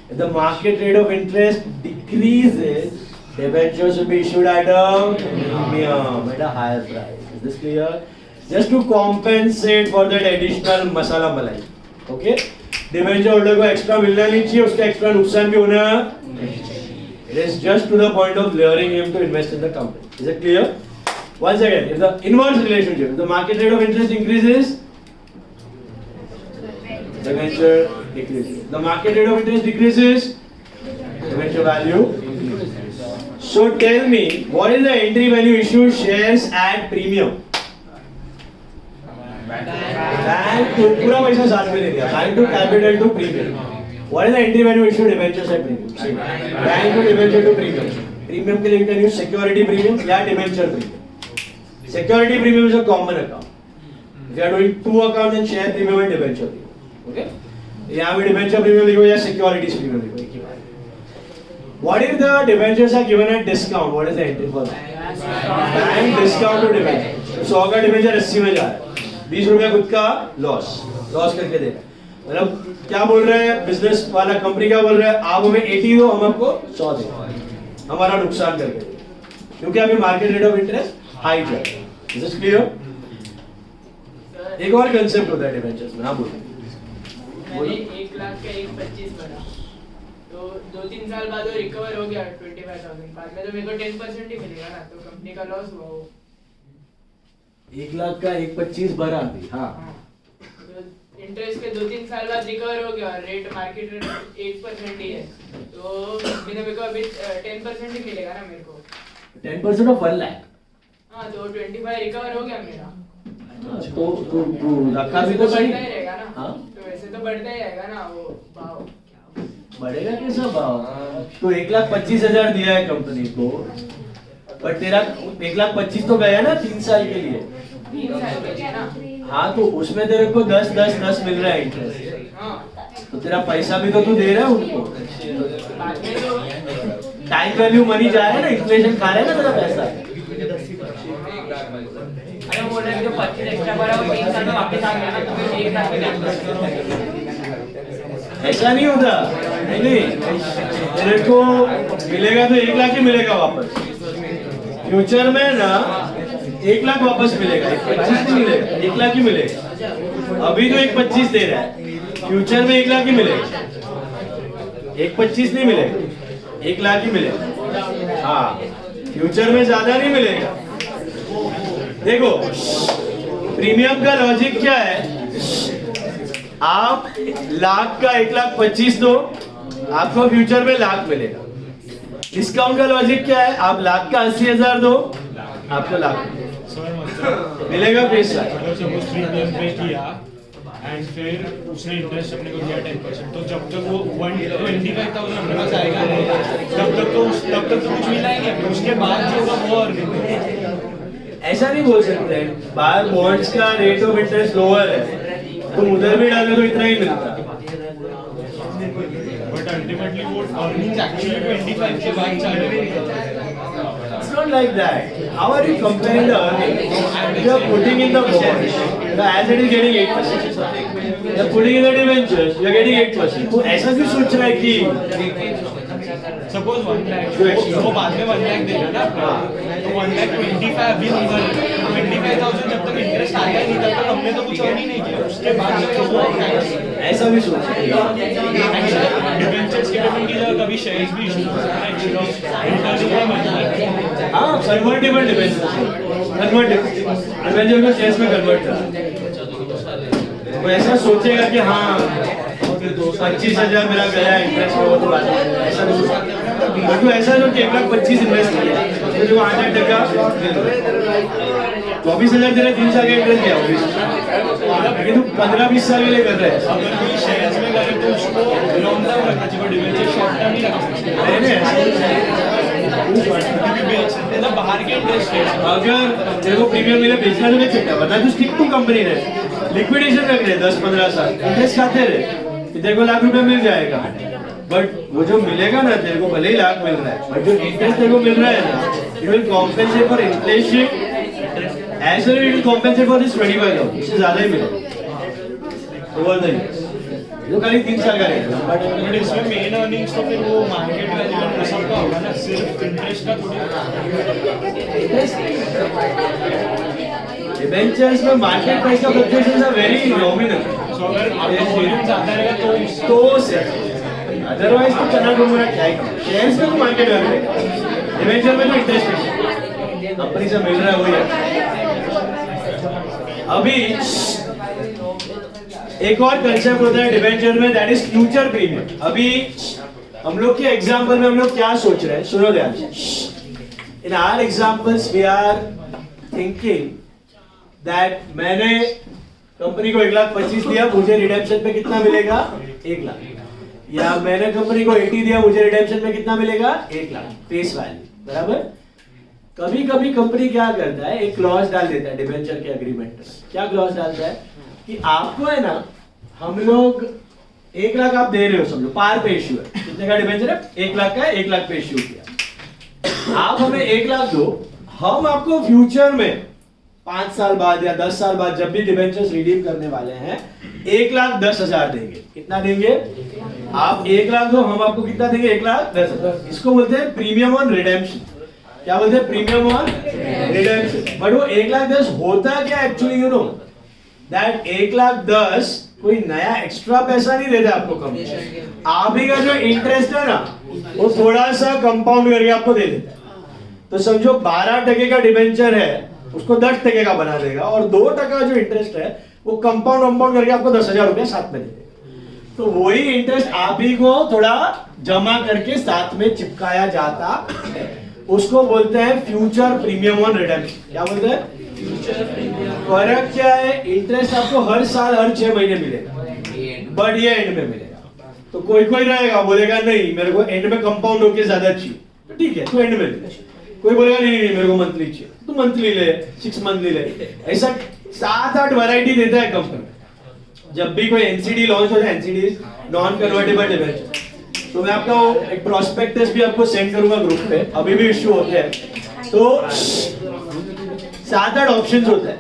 If the market rate of interest decreases, debentures will be issued at a premium, at a higher price. Is this clear? Just to compensate for that additional masala malai. Okay? Debenture holder को extra मिलना नहीं चाहिए, उसका extra नुकसान भी होना नहीं चाहिए. It is just to the point of luring him to invest in the company. Is it clear? Once again, if the inverse relationship, if the market rate of interest increases, debenture decreases. The market rate of interest decreases, debenture value increases. So tell me, what is the entry when you issue shares at premium? Bank तो पूरा पैसा साथ में ले लिया. Bank to capital to premium. What is the entry when you issue debentures at premium? Bank to debenture to premium. Premium के लिए you can use security premium या debenture premium. Security premium is a common account. If you are doing two accounts, then share premium and debenture premium. Okay? यहाँ पे debenture premium लिखो या securities premium लिखो, एक ही बात. What if the debentures are given at discount? What is the entry for that? Bank discount to debenture. 100 का debenture 80 में जा रहा है. 20 रुपया खुद का लॉस करके दे रहा है. मतलब क्या बोल रहे हैं बिजनेस वाला, कंपनी क्या बोल रहा है, आप हमें 80 दो, हम आपको 100 दे, हमारा नुकसान करके दे, क्योंकि अभी market rate of interest high चल रहा है. Is this clear? एक और कंसेप्ट होता है डिबेंचर्स में. हाँ बोलो.
मैंने 1 लाख का 1.25 भरा, तो 2-3 साल बाद वो रिकवर हो गया 25,000, बाद में तो मेरे को 10% ही मिलेगा ना, तो कंपनी का लॉस हुआ वो.
1 लाख का 1.25 भरा अभी. हाँ,
इंटरेस्ट के 2-3 साल बाद रिकवर हो गया, रेट मार्केट रेट 1% ही है, तो मेरे को अभी 10% ही मिलेगा ना मेरे को.
10% ऑफ 1 लाख.
हाँ, तो 25 रिकवर हो गया मेरा.
तो रखा भी तो सही
बढ़ता ही रहेगा ना.
हाँ,
तो वैसे तो बढ़ता ही रहेगा ना वो भाव.
बढ़ेगा कैसा भाव? तो 1,25,000 दिया है कंपनी को, पर तेरा 1,25,000 तो गया ना 3 साल के लिए.
3 साल के लिए ना.
हाँ, तो उसमें तेरे को 10 मिल रहा है इंटरेस्ट.
हाँ,
तो तेरा पैसा भी तो तू दे रहा है उनको.
बाद में तो
टाइम वैल्यू मनी जा रहा है ना, इन्फ्लेशन खा रहा है ना तेरा पैसा.
अरे बोल रहे हैं जो 25 एक्स्ट्रा भरा वो 3 साल में वापस आ गया ना, तो फिर 1 लाख में क्या.
ऐसा नहीं होता. नहीं, तेरे को मिलेगा तो 1 लाख ही मिलेगा वापस. फ्यूचर में ना 1 लाख वापस मिलेगा, 1.25 नहीं मिलेगा, 1 लाख ही मिलेगा. अभी तो 1.25 दे रहा है, फ्यूचर में 1 लाख ही मिलेगा. 1.25 नहीं मिलेगा, 1 लाख ही मिलेगा. हाँ, फ्यूचर में ज्यादा नहीं मिलेगा. देखो प्रीमियम का लॉजिक क्या है, आप लाख का 1,25,000 दो, आपको फ्यूचर में लाख मिलेगा. डिस्काउंट का लॉजिक क्या है, आप लाख का 80,000 दो, आपको लाख मिलेगा पैसा.
अगर सपोज प्रीमियम पे किया एंड फिर उसने इंटरेस्ट अपने को दिया 10%, तो जब तक वो 125,000 अपने पास आएगा तब तक तो कुछ मिला ही नहीं. उसके बाद जो होगा वो और
ऐसा नहीं बोल सकते. बाहर बॉन्ड्स का रेट ऑफ इंटरेस्ट लोअर है, तुम उधर भी डालो तो इतना ही मिलता.
बट अल्टीमेटली वो अर्निंग्स एक्चुअली 25 के बाद चालू होगा.
It's not like that. How are you comparing the earnings? You are putting in the bond, the asset is getting 8%. You are putting in the debentures, you are getting 8%. तो ऐसा क्यों सोच रहा है कि
सपोज 1 लाख वो बाद में 1 लाख देगा ना, तो 1,25,000 अभी होगा. 25,000 जब तक इंटरेस्ट आएगा नहीं तब तक हमने तो कुछ अर्न ही नहीं किया. उसके बाद जब वो
ऐसा भी सोच रहा है.
डिबेंचर्स की पेमेंट की जगह कभी शेयर्स भी इशू होता है.
हाँ, कन्वर्टेबल डिबेंचर्स, डिबेंचर को शेयर्स में कन्वर्ट कर. वो ऐसा सोचेगा कि हाँ 25,000 मेरा गया इंटरेस्ट में, वो तो बात है. ऐसा नहीं सोचेगा. बट वो ऐसा जो कि 1,25,000 इन्वेस्ट किया, तो जो 8% 24,000 तेरा 3 साल का इंटरेस्ट दिया, लेकिन तू 15-20 साल के लिए कर रहा है.
अगर कोई शेयर्स में करे तो उसको लॉन्ग टर्म रखना चाहिए, डिबेंचर शॉर्ट टर्म नहीं रखना चाहिए. मतलब बाहर के इंटरेस्ट है.
अगर तेरे को प्रीमियम मिले बेचना तो नहीं सकता, वरना तू स्टिक टू कंपनी रहे, लिक्विडेशन रख रहे 10-15 साल, इंटरेस्ट खाते रहे, तेरे को लाख रुपए मिल जाएगा. बट वो जो मिलेगा ना तेरे को भले ही लाख मिल रहा है, बट जो इंटरेस्ट तेरे को मिल रहा है ना, it will compensate for inflation as well it will compensate for this 25,000, इससे ज्यादा ही मिलेगा ओवर द ईयर। जो खाली 3 साल का रहेगा,
बट इसमें मेन अर्निंग्स तो फिर वो मार्केट वैल्यू और सबका होगा ना, सिर्फ इंटरेस्ट का थोड़ी।
डिबेंचर्स में मार्केट प्राइस का फ्लक्चुएशंस आर वेरी नॉमिनल,
सो अगर आपका वॉल्यूम ज्यादा रहेगा
तो से अदरवाइज तो चना घूमना क्या है, शेयर्स में तो मार्केट वैल्यू है, डिबेंचर में तो इंटरेस्ट है, कंपनी से मिल रहा है वही है। अभी एक और कंसेप्ट होता है डिबेंचर में, दैट इज फ्यूचर प्रीमियम। अभी हम लोग के एग्जांपल में हम लोग क्या सोच रहे हैं, सुनो ध्यान से। In our examples we are thinking that मैंने कंपनी को 1,25,000 दिया, मुझे रिडेम्पशन पे कितना मिलेगा 1 लाख, या मैंने कंपनी को 80 दिया, मुझे रिडेम्पशन में कितना मिलेगा 1 लाख फेस वैल्यू, बराबर। कभी कभी कंपनी क्या करता है, एक क्लॉज डाल देता है डिबेंचर के एग्रीमेंट में। क्या क्लॉज डालता है कि आपको है ना, हम लोग 1 लाख आप दे रहे हो, समझो पार पे इश्यू है, कितने का डिबेंचर है 1 लाख का है, 1 लाख पे इश्यू किया, आप हमें 1 लाख दो, हम आपको फ्यूचर में 5 साल बाद या 10 साल बाद जब भी डिबेंचर्स रिडीम करने वाले हैं 1,10,000 देंगे। कितना देंगे? आप 1 लाख दो, हम आपको कितना देंगे 1,10,000। इसको बोलते हैं प्रीमियम ऑन रिडेम्पशन। क्या बोलते हैं? Premium on redemption. बट वो 1,10,000 होता क्या एक्चुअली, यू नो दैट 1,10,000 कोई नया एक्स्ट्रा पैसा नहीं देता आपको कंपनी, आप ही का जो इंटरेस्ट है ना वो थोड़ा सा कंपाउंड करके आपको दे देता है। तो समझो 12% का डिबेंचर है, उसको 10% का बना देगा, और 2% जो इंटरेस्ट है वो कंपाउंड करके आपको 10,000 रुपया साथ में दे देगा। तो वही इंटरेस्ट आप ही को थोड़ा जमा करके साथ में चिपकाया जाता है, उसको बोलते हैं फ्यूचर प्रीमियम ऑन रिडेम्पशन। क्या बोलते हैं? Future premium. फर्क क्या है? इंटरेस्ट आपको हर साल हर 6 महीने मिलेगा, बट ये एंड में मिलेगा। तो कोई कोई रहेगा बोलेगा नहीं मेरे को एंड में कंपाउंड होके ज्यादा चाहिए, तो ठीक है तो एंड में ले। कोई बोलेगा नहीं नहीं मेरे को मंथली चाहिए, तो मंथली ले, 6 मंथली ले। ऐसा 7-8 वैरायटी देता है कंपनी। जब भी कोई एनसीडी लॉन्च हो जाए, एनसीडी नॉन कन्वर्टेबल डिबेंचर, तो मैं आपका एक प्रोस्पेक्टस भी आपको सेंड करूंगा ग्रुप पे, अभी भी इश्यू होते हैं। तो 7-8 ऑप्शंस होते हैं।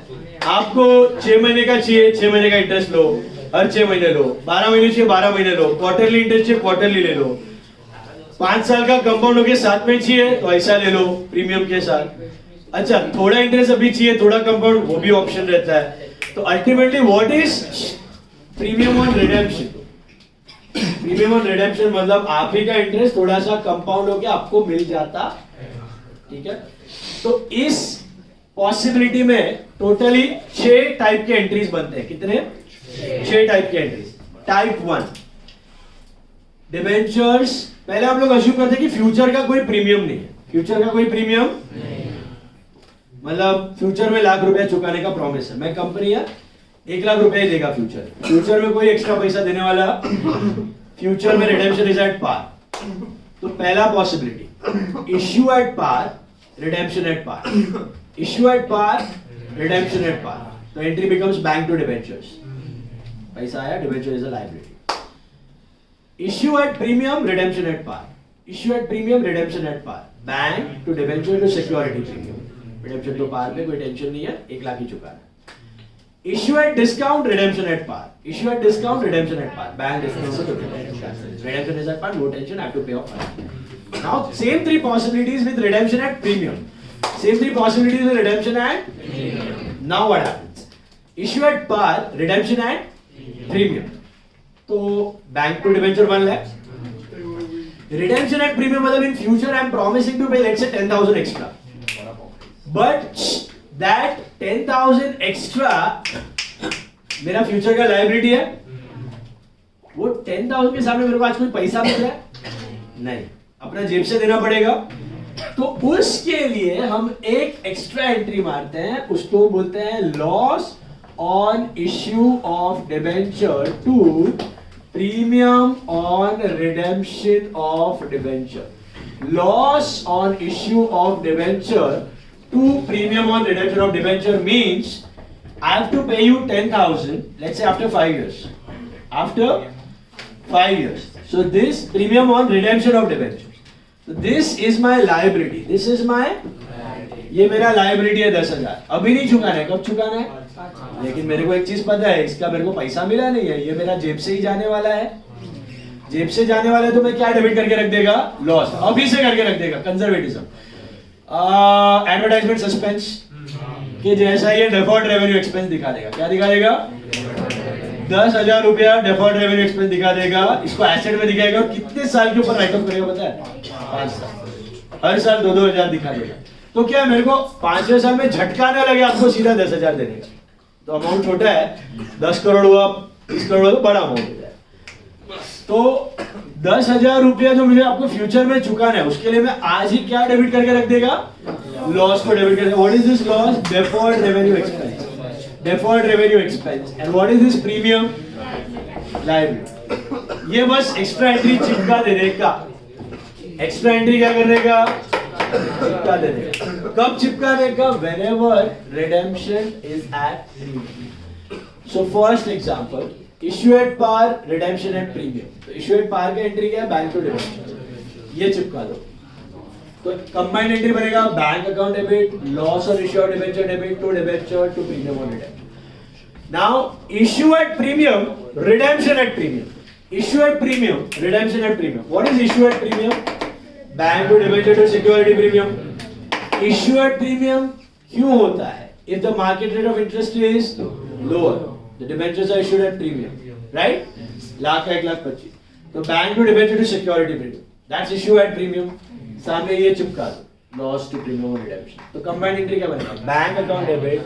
आपको 6 महीने का चाहिए, 6 महीने का इंटरेस्ट लो, हर 6 महीने लो। 12 महीने चाहिए, 12 महीने लो। क्वार्टरली इंटरेस्ट चाहिए, क्वार्टरली ले लो। 5 साल का कंपाउंड होके साथ में चाहिए तो ऐसा ले लो प्रीमियम के साथ। अच्छा थोड़ा इंटरेस्ट अभी चाहिए, थोड़ा कंपाउंड, वो भी ऑप्शन रहता है। तो ultimately what is premium on redemption? Premium on redemption मतलब आप ही का इंटरेस्ट थोड़ा सा कंपाउंड होके आपको मिल जाता, ठीक है। तो इस पॉसिबिलिटी में टोटली 6 टाइप के एंट्रीज बनते हैं। कितने? 6 टाइप के एंट्रीज। टाइप 1 डिबेंचर्स, पहले हम लोग अज्यूम करते हैं कि फ्यूचर का कोई प्रीमियम नहीं है। फ्यूचर का कोई प्रीमियम मतलब फ्यूचर में लाख रुपया चुकाने का प्रॉमिस है। मैं कंपनी है 1 लाख रुपया देगा फ्यूचर में कोई एक्स्ट्रा पैसा देने वाला, फ्यूचर में रिडेम्पशन इज एट पार। तो पहला possibility issue at par, redemption at par. Issue at par, redemption at par. तो entry becomes bank to debentures. पैसा आया, debenture is a liability. Issue at premium, redemption at par. Issue at premium, redemption at par. Bank to debenture to security premium. Redemption to par पे कोई tension नहीं है, 1 लाख ही चुकाना। Issue at discount, redemption at par. Issue at discount, redemption at par. Bank discount to redemption is at par, no tension, I have to pay off. Now same 3 possibilities with redemption at premium. Same 3 possibilities with redemption at premium. Now what happens? Issue at par, redemption at premium. तो bank to debenture 1 lakh, redemption at premium मतलब in future I am promising to pay let's say 10,000 extra, but that 10,000 extra मेरा future का liability है। वो 10,000 के सामने मेरे को आज कोई पैसा मिल रहा है नहीं, अपना जेब से देना पड़ेगा। तो उसके लिए हम एक एक्स्ट्रा एंट्री मारते हैं, उसको बोलते हैं loss on issue of debenture to premium on redemption of debenture. Loss on issue of debenture to premium on redemption of debenture means I have to pay you 10,000, let's say after 5 years. After 5 years So this premium on redemption of debentures. So this is my liability. This is my, ये मेरा liability है 10,000. अभी नहीं चुकाना है, कब चुकाना है? लेकिन मेरे को एक चीज पता है, इसका मेरे को पैसा मिला नहीं है, ये मेरा जेब से ही जाने वाला है. जेब से जाने वाला है तो मैं क्या डेबिट करके रख देगा? लॉस. अभी से करके रख देगा. कंजर्वेटिज्म. एडवर्टाइजमेंट सस्पेंस कि जैसा ये डेफर्ड रेवेन्यू एक्सपेंस दिखा देगा. क्या दिखा देगा? 10,000 रुपया डेफर्ड रेवेन्यू एक्सपेंस दिखा देगा. इसको एसेट में दिखाएगा. और कितने साल के ऊपर राइट ऑफ करेगा पता है? 5 साल. हर साल 2,000 दिखा देगा. तो क्या मेरे को 5वें साल में झटका ना लगे आपको सीधा 10,000 देने का? तो अमाउंट छोटा है, 10 करोड़ हुआ, 30 करोड़ हुआ तो बड़ा अमाउंट हो जाए. तो 10,000 रुपया जो मुझे आपको फ्यूचर में चुकाना है, उसके लिए मैं आज ही क्या डेबिट करके रख देगा? लॉस को डेबिट करके. What is this loss? Deferred revenue expense. Deferred revenue expense. And what is this premium? Liability. ये बस एक्स्ट्रा एंट्री चिपका देने का. एक्स्ट्रा एंट्री क्या करने का? चिपका देने का. कब चिपकाने का? Whenever redemption is at premium. So first example, issue at par, redemption at premium. तो issue at par का एंट्री क्या है? Bank to debenture. ये चिपका दो. तो कंबाइंड एंट्री बनेगा bank account debit, loss on issue of debenture debit to debenture to premium on redemption. Now issue at premium, redemption at premium. Issue at premium, redemption at premium. What is issue at premium? Bank to debenture to security premium. Issue at premium क्यों होता है? If the market rate of interest is lower, the debentures are issued at premium, right? Lakh का 1,25,000. तो bank to debenture to security premium, that's issue at premium. सामने ये चिपका दो, loss to premium और रिडेम्पशन. तो कंबाइंड एंट्री क्या बनेगा? Bank account debit,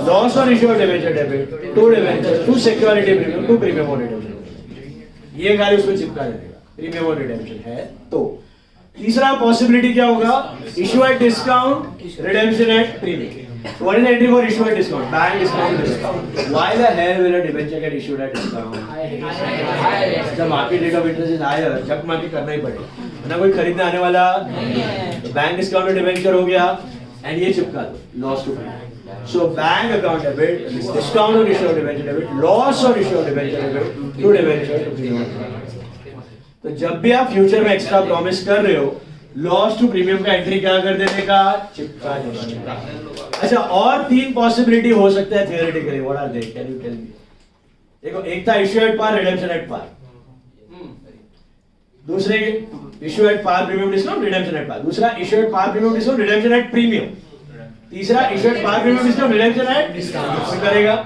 loss on issue of debenture debit to debenture to security premium to premium और redemption. ये खाली उसको चिपका देगा. प्रीमियम और रिडेम्पशन है. तो तीसरा पॉसिबिलिटी क्या होगा? Issue at discount, redemption at premium. What is the entry for issue at discount? Bank discount. Why the hell will a debenture get issued at discount? The market rate of interest is higher. जब market करना ही पड़ेगा. ना कोई खरीदने आने वाला. Bank discount में debenture हो गया. एंड ये चिपका दो, loss to premium. So bank account debit, discount on issue of debenture debit, loss on issue of debenture debit to debenture to premium. तो जब भी आप फ्यूचर में एक्स्ट्रा प्रॉमिस कर रहे हो, लॉस टू प्रीमियम का एंट्री क्या कर देने का? चिपका देने का. अच्छा, और 3 पॉसिबिलिटी हो सकता है theoretically. What are they? Can you tell me? देखो, एक था issue at par, redemption at par. दूसरे issue at par, premium discount, redemption at par. दूसरा issue at par, premium discount, redemption at premium. तीसरा issue at par, premium discount, redemption at discount. करेगा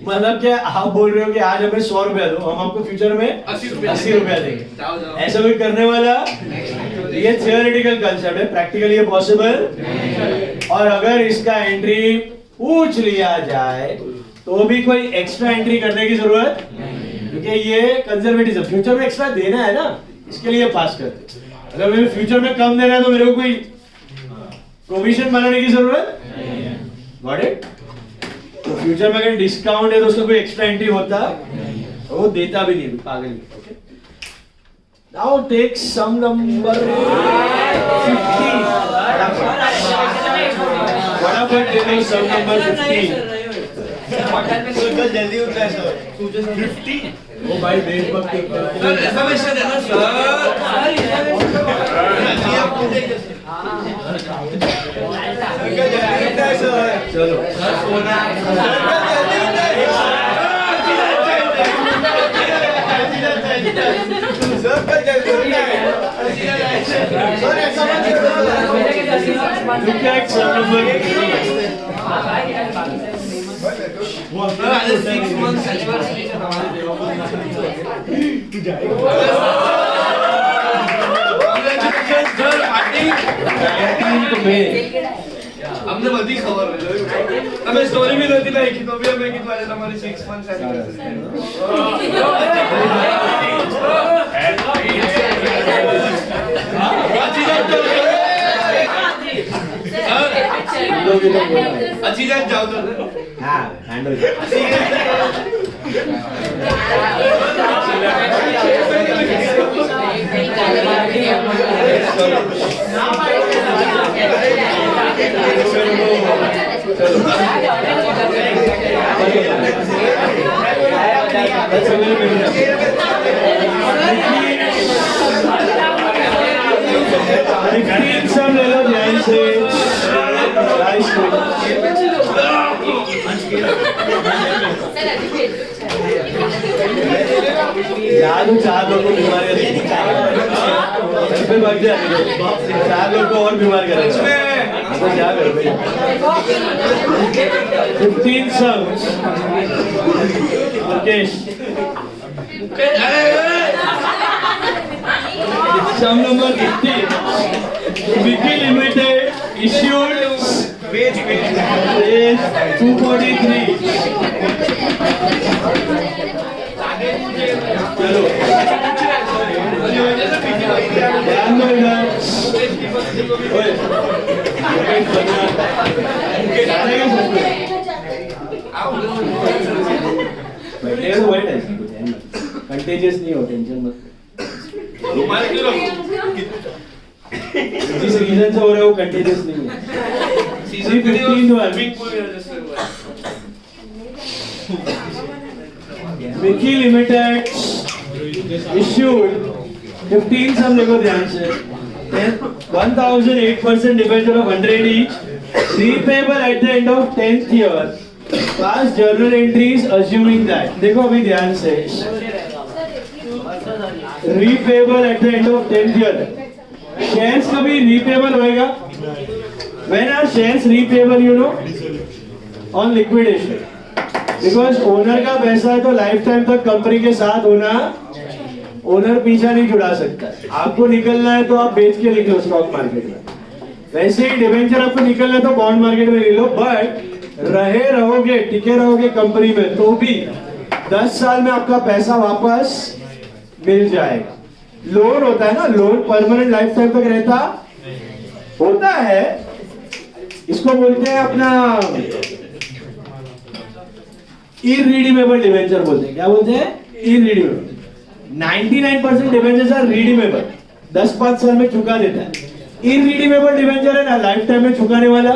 मतलब क्या? आप बोल रहे हो कि आज हमें 100 रुपया दो, हम आपको फ्यूचर में 80 रुपया देंगे. ऐसा कोई करने वाला? ये थियोरेटिकल कंसेप्ट है. प्रैक्टिकली ये पॉसिबल. और अगर इसका एंट्री पूछ लिया जाए तो भी कोई एक्स्ट्रा एंट्री करने की जरूरत नहीं, क्योंकि ये कंजर्वेटिज्म. फ्यूचर में एक्स्ट्रा देना है ना, इसके लिए पास करते. अगर मेरे फ्यूचर में कम देना है तो मेरे को कोई प्रोविजन बनाने की जरूरत नहीं. Got it? तो फ्यूचर में अगर डिस्काउंट है तो उसका कोई एक्स्ट्रा एंट्री होता तो वो देता भी नहीं, पागल. Okay, now take some number 15. फटाफट दे दो सम नंबर 15.
जल्दी उठना है सर.
50. ओ भाई देशभक्ति.
सर ऐसा वैसा देना सर.
चलो look at sum number
6 months anniversary से हमने बड़ी खबर है. हमें स्टोरी भी नहीं लाई कि तो भी हमें कि तुम्हारे हमारी 6 months अच्छी जान जाओ तो.
हाँ, हैंडल. कल सवेरे मिलते हैं। सब ले लो ध्यान से। याद हो 4 लोगों को बीमार करेंगे, 4 लोग को और बीमार करेंगे। तो क्या कर भाई 15 सब Mukesh sum number 15 Vicky limited issued page 243 चलो ध्यान दो इधर ओए कंटेजियस नहीं हो, टेंशन मत जिस रीजन से हो रहा है वो कंटेजियस नहीं है। सीजन 15 विकी लिमिटेड issued 15 सब देखो ध्यान से 1008% debenture of 100 each repayable at the end of 10th year past journal entries assuming that देखो अभी ध्यान से repayable at the end of 10th year shares कभी repayable होएगा when are shares repayable you know on liquidation because owner का पैसा है तो लाइफ टाइम तक कंपनी के साथ होना, ओनर पीछा नहीं छुड़ा सकता। आपको निकलना है तो आप बेच के निकलो स्टॉक मार्केट में, वैसे ही डिबेंचर आपको निकलना है तो बॉन्ड मार्केट में ले लो, बट रहोगे टिके रहोगे कंपनी में तो भी 10 साल में आपका पैसा वापस मिल जाएगा। लोन होता है ना, लोन परमानेंट लाइफ टाइम तक रहता होता है, इसको बोलते हैं अपना इररिडीमेबल डिबेंचर बोलते हैं। क्या बोलते हैं? इररिडीमेबल। 99% डिबेंचर्स आर रिडीमेबल, 10-5 साल में चुका देता है। इररिडीमेबल डिबेंचर है ना, लाइफ टाइम में चुकाने वाला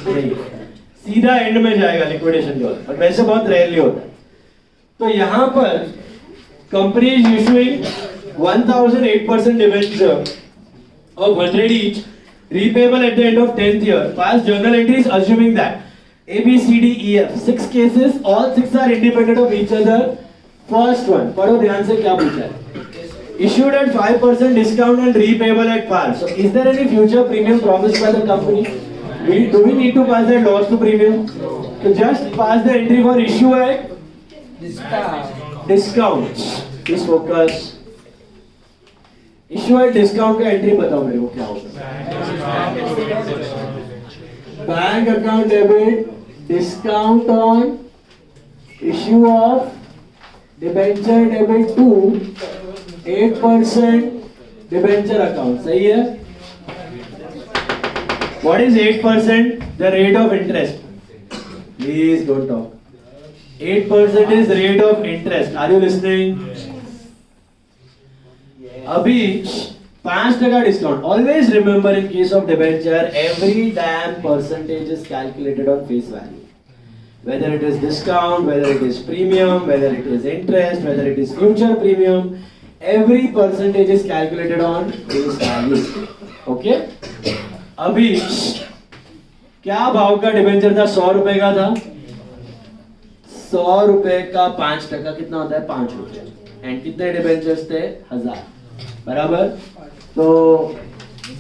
नहीं, सीधा एंड में जाएगा लिक्विडेशन के बाद, और वैसे बहुत रेयरली होता है। तो यहाँ पर company is issuing 1008% debenture of 100 each, repayable at the end of 10th year. Past journal entries assuming that A, B, C, D, E, F, 6 cases, all 6 are independent of each other. First one, पढ़ो ध्यान से क्या पूछा है? Issued at 5% discount and repayable at par. So, is there any future premium promised by the company? Do we need to pass that loss to premium? So, just pass the entry for issue at discount. Please focus. Issue at discount का entry बताओ मेरे को क्या होगा? Bank account debit discount on issue of debenture debit to 8% debenture account, सही है? What is 8%? The rate of interest. Please don't talk. 8% is rate of interest. Are you listening? अभी 5% discount. Always remember in case of debenture, every damn percentage is calculated on face value. Whether it is discount, whether it is premium, whether it is interest, whether it is future premium, every percentage is calculated on face value. Okay? अभी क्या भाव का debenture था? 100 रुपए का था. 100 रुपए का 5% कितना होता है? 5 रुपए. एंड कितने डिबेंचर्स थे? 1000. बराबर. तो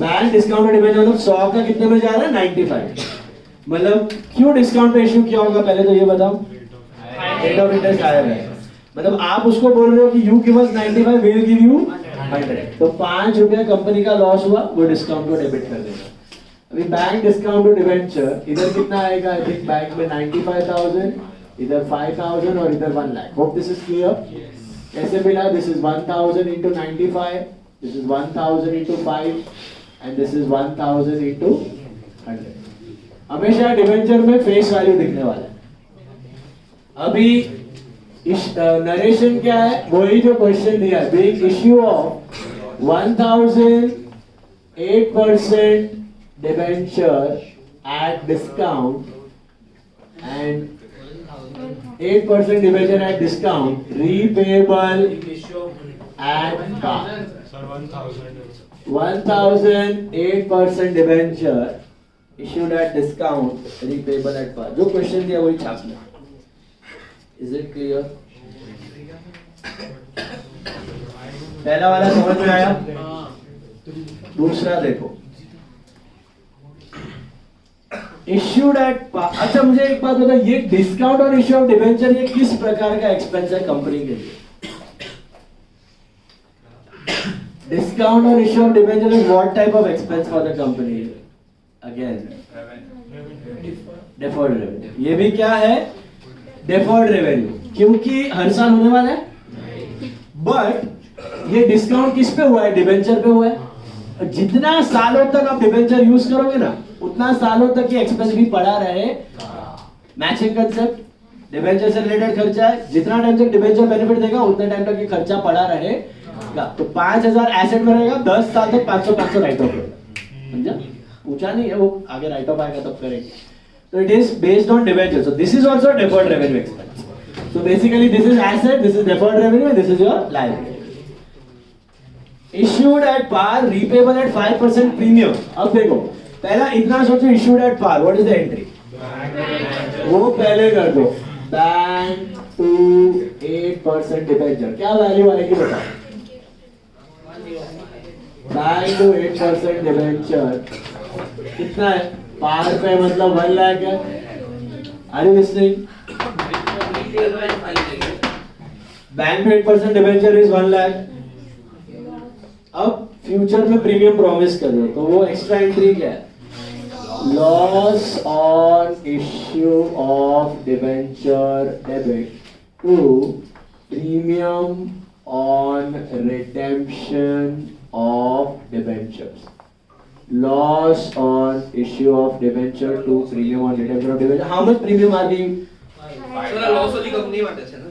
बैंक डिस्काउंट डिबेंचर मतलब 100 का कितने में जा रहा है? 95. मतलब क्यों डिस्काउंट पे इश्यू किया होगा पहले तो ये बताओ. रेट ऑफ इंटरेस्ट हायर है, मतलब आप उसको बोल रहे हो कि you give us 95, we will give you 100. तो 5 रुपया कंपनी का लॉस हुआ, वो डिस्काउंट को डेबिट कर देगा. अभी बैंक डिस्काउंट टू डिबेंचर इधर कितना आएगा? आई थिंक बैंक में 95,000, इधर 5,000 और इधर 1 lakh. Hope this is clear. कैसे मिला? This is 1000 into 95, this is 1000 into 5 and this is 1000 into 100. हमेशा डिबेंचर में फेस वैल्यू दिखने वाला है. अभी नरेशन क्या है? वही जो क्वेश्चन दिया है. Being issue of 1008% debenture at discount and 8% debenture at discount repayable at par.
Sir 1000
1000 8% debenture issued at discount repayable at par. जो क्वेश्चन दिया वही छापना. Is it clear? पहला वाला समझ में आया? दूसरा देखो. Issued at par. अच्छा मुझे एक बात बताओ, ये डिस्काउंट और इश्यू ऑफ डिबेंचर ये किस प्रकार का एक्सपेंस है कंपनी के लिए? Discount or issue of debenture is what type of expense for the company? Again, deferred revenue. ये भी क्या है? Deferred revenue. क्योंकि हर साल होने वाला है. But ये डिस्काउंट किस पे हुआ है? डिबेंचर पे हुआ है. जितना सालों तक आप डिबेंचर यूज करोगे ना, उतना सालों तक ये एक्सपेंस भी पड़ा रहे. Matching concept. डिबेंचर से रिलेटेड खर्चा है. जितना टाइम तक डिबेंचर बेनिफिट देगा, उतना टाइम तक ये खर्चा पड़ा रहे. तो 5000 एसेट में रहेगा, 10 साल तक 500 राइट ऑफ रहेगा. समझा? पूछा नहीं है, वो आगे राइट ऑफ आएगा तब करेंगे. तो it is based on debenture. So this is also deferred revenue expense. So basically this is asset, this is deferred revenue and this is your liability. Issued at par, repayable at 5% premium. अब देखो, पहला इतना सोचो, issued at par, what is the entry? वो पहले कर दो. Bank to 8% debenture. क्या वैल्यू आएगी बताओ? बैंक टू 8% डिबेंचर कितना है? पार पे मतलब 1 लाख है. अरे listening, bank to 8% debenture is 1 lakh. अब फ्यूचर में प्रीमियम प्रॉमिस कर दो, तो वो एक्स्ट्रा एंट्री क्या है? Loss on issue of debenture debit to premium on redemption of debentures. Loss on issue of debenture to premium on redemption of debenture. How much premium are we?
Sir loss वाली company માટે છે ને?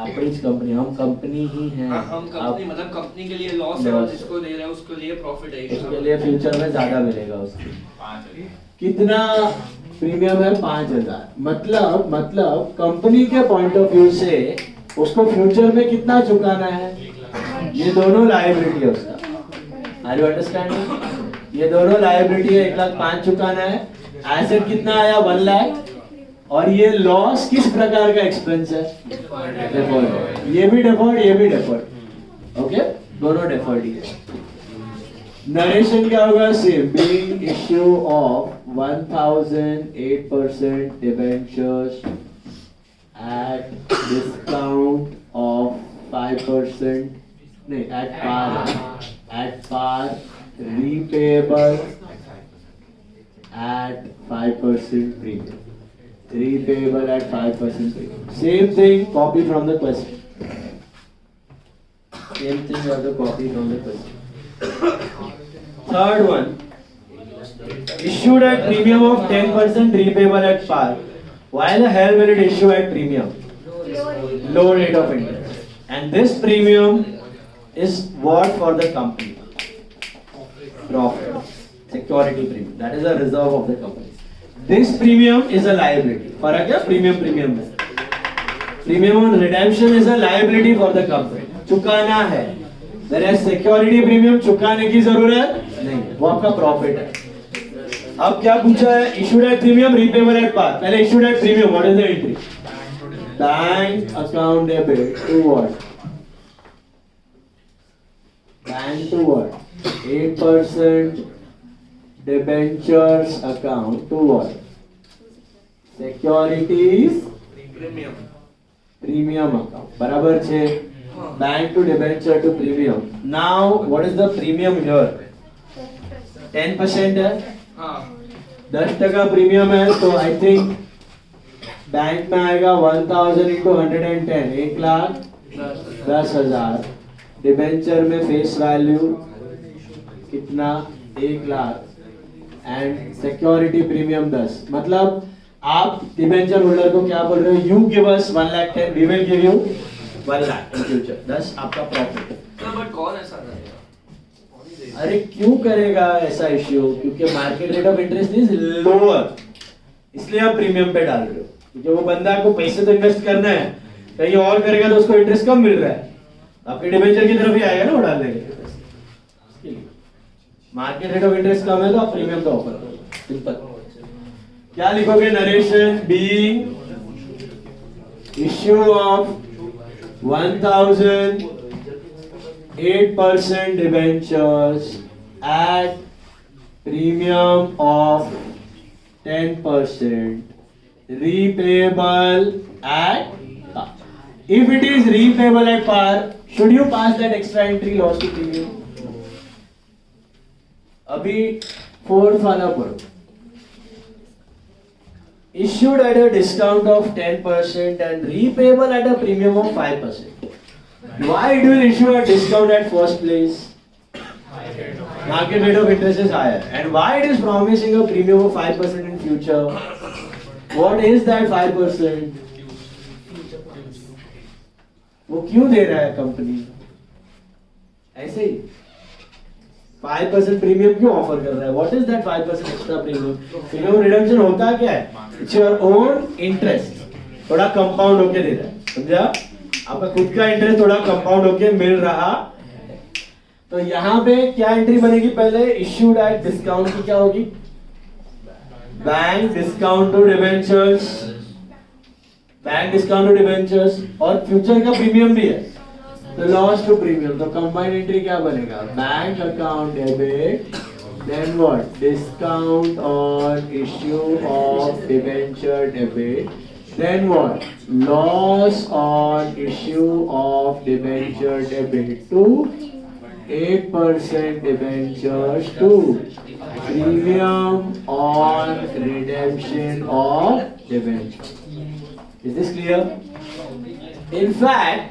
आपकी company, हम company ही हैं.
हम company मतलब company के लिए लॉस है और जिसको दे रहे हैं उसके लिए प्रॉफिट है.
उसके लिए फ्यूचर में ज्यादा मिलेगा उसको.
5000.
कितना प्रीमियम है? 5000. मतलब कंपनी के पॉइंट ऑफ व्यू से उसको फ्यूचर में कितना चुकाना है? ये दोनों लायबिलिटी है उसका. Are you understanding? ये दोनों लायबिलिटी है. 1,05,000 चुकाना है. एसेट कितना आया? 1 लाख. और ये लॉस किस प्रकार का एक्सपेंस है? डेफर्ड. ये भी डेफर्ड, ये भी डेफर्ड. ओके, दोनों डेफर्ड ही है. नरेशन क्या होगा? Same. Being issue of 1008% debentures at discount of 5%, नहीं, at par repayable at 5% premium. Repayable at 5% premium. Same thing, copy from the question. Same thing you have to copy from the question. Third one, issued at premium of 10%, repayable at par. Why the hell will it issue at premium? Low rate of interest. And this premium is what for the company? Profit. Security premium. That is a reserve of the company. This premium is a liability. फर्क है premium में. Premium on redemption is a liability for the company. चुकाना है. Whereas security premium चुकाने की जरूरत नहीं है. वो आपका profit है. अब क्या पूछा है? Issued at premium, repayable at par. पहले issued at premium, what is the entry? Bank account debit to what? Bank to what? 8% debentures account to what? Securities premium account. बराबर छे. Bank to debenture to premium. Now what is the premium here? 10% है. 10% premium है, तो I think bank में आएगा 1000 into 110, 1,10,000. Debenture में face value कितना? 1 lakh. And security premium 10. मतलब आप डिबेंचर होल्डर को क्या बोल रहे हो? You give us 1,10,000, we will give you 1 lakh in future. 10 आपका प्रॉफिट है.
बट कौन ऐसा करेगा?
अरे क्यों करेगा ऐसा इश्यू? क्योंकि market rate of interest is lower, इसलिए आप प्रीमियम पे डाल रहे हो. क्योंकि वो बंदा को पैसे तो इन्वेस्ट करना है, कहीं और करेगा तो उसको इंटरेस्ट कम मिल रहा है, आपके डिबेंचर की तरफ ही आएगा ना वो डालने के लिए। मार्केट रेट ऑफ इंटरेस्ट कम है तो आप प्रीमियम का ऑफर करो, सिंपल। क्या लिखोगे? Narration being issue of 1008% debentures at premium of 10%, repayable at par. If it is repayable at par, should you pass that extra entry loss to premium? अभी fourth वाला पढ़ो। Issued at a discount of 10% and repayable at a premium of 5%. Why do you issue a discount at first place? Market rate of interest is higher. And why it is promising a premium of 5% in future? What is that 5%? वो क्यों दे रहा है company? ऐसे ही 5% premium क्यों offer कर रहा है? What is that 5% extra premium? Premium redemption होता क्या है? It's your own interest, थोड़ा कंपाउंड होके दे रहा है, समझा? आपका खुद का इंटरेस्ट थोड़ा कंपाउंड होके मिल रहा। तो यहाँ पे क्या एंट्री बनेगी? पहले इश्यूड एट डिस्काउंट की क्या होगी? Bank discount to debentures, bank discount to debentures, और फ्यूचर का प्रीमियम भी है तो लॉस टू प्रीमियम। तो कंबाइंड एंट्री क्या बनेगा? Bank account debit, then what? Discount on issue of debenture debit, then what? Loss on issue of debenture debit to 8% debentures to premium on redemption of debenture. Is this clear? In fact,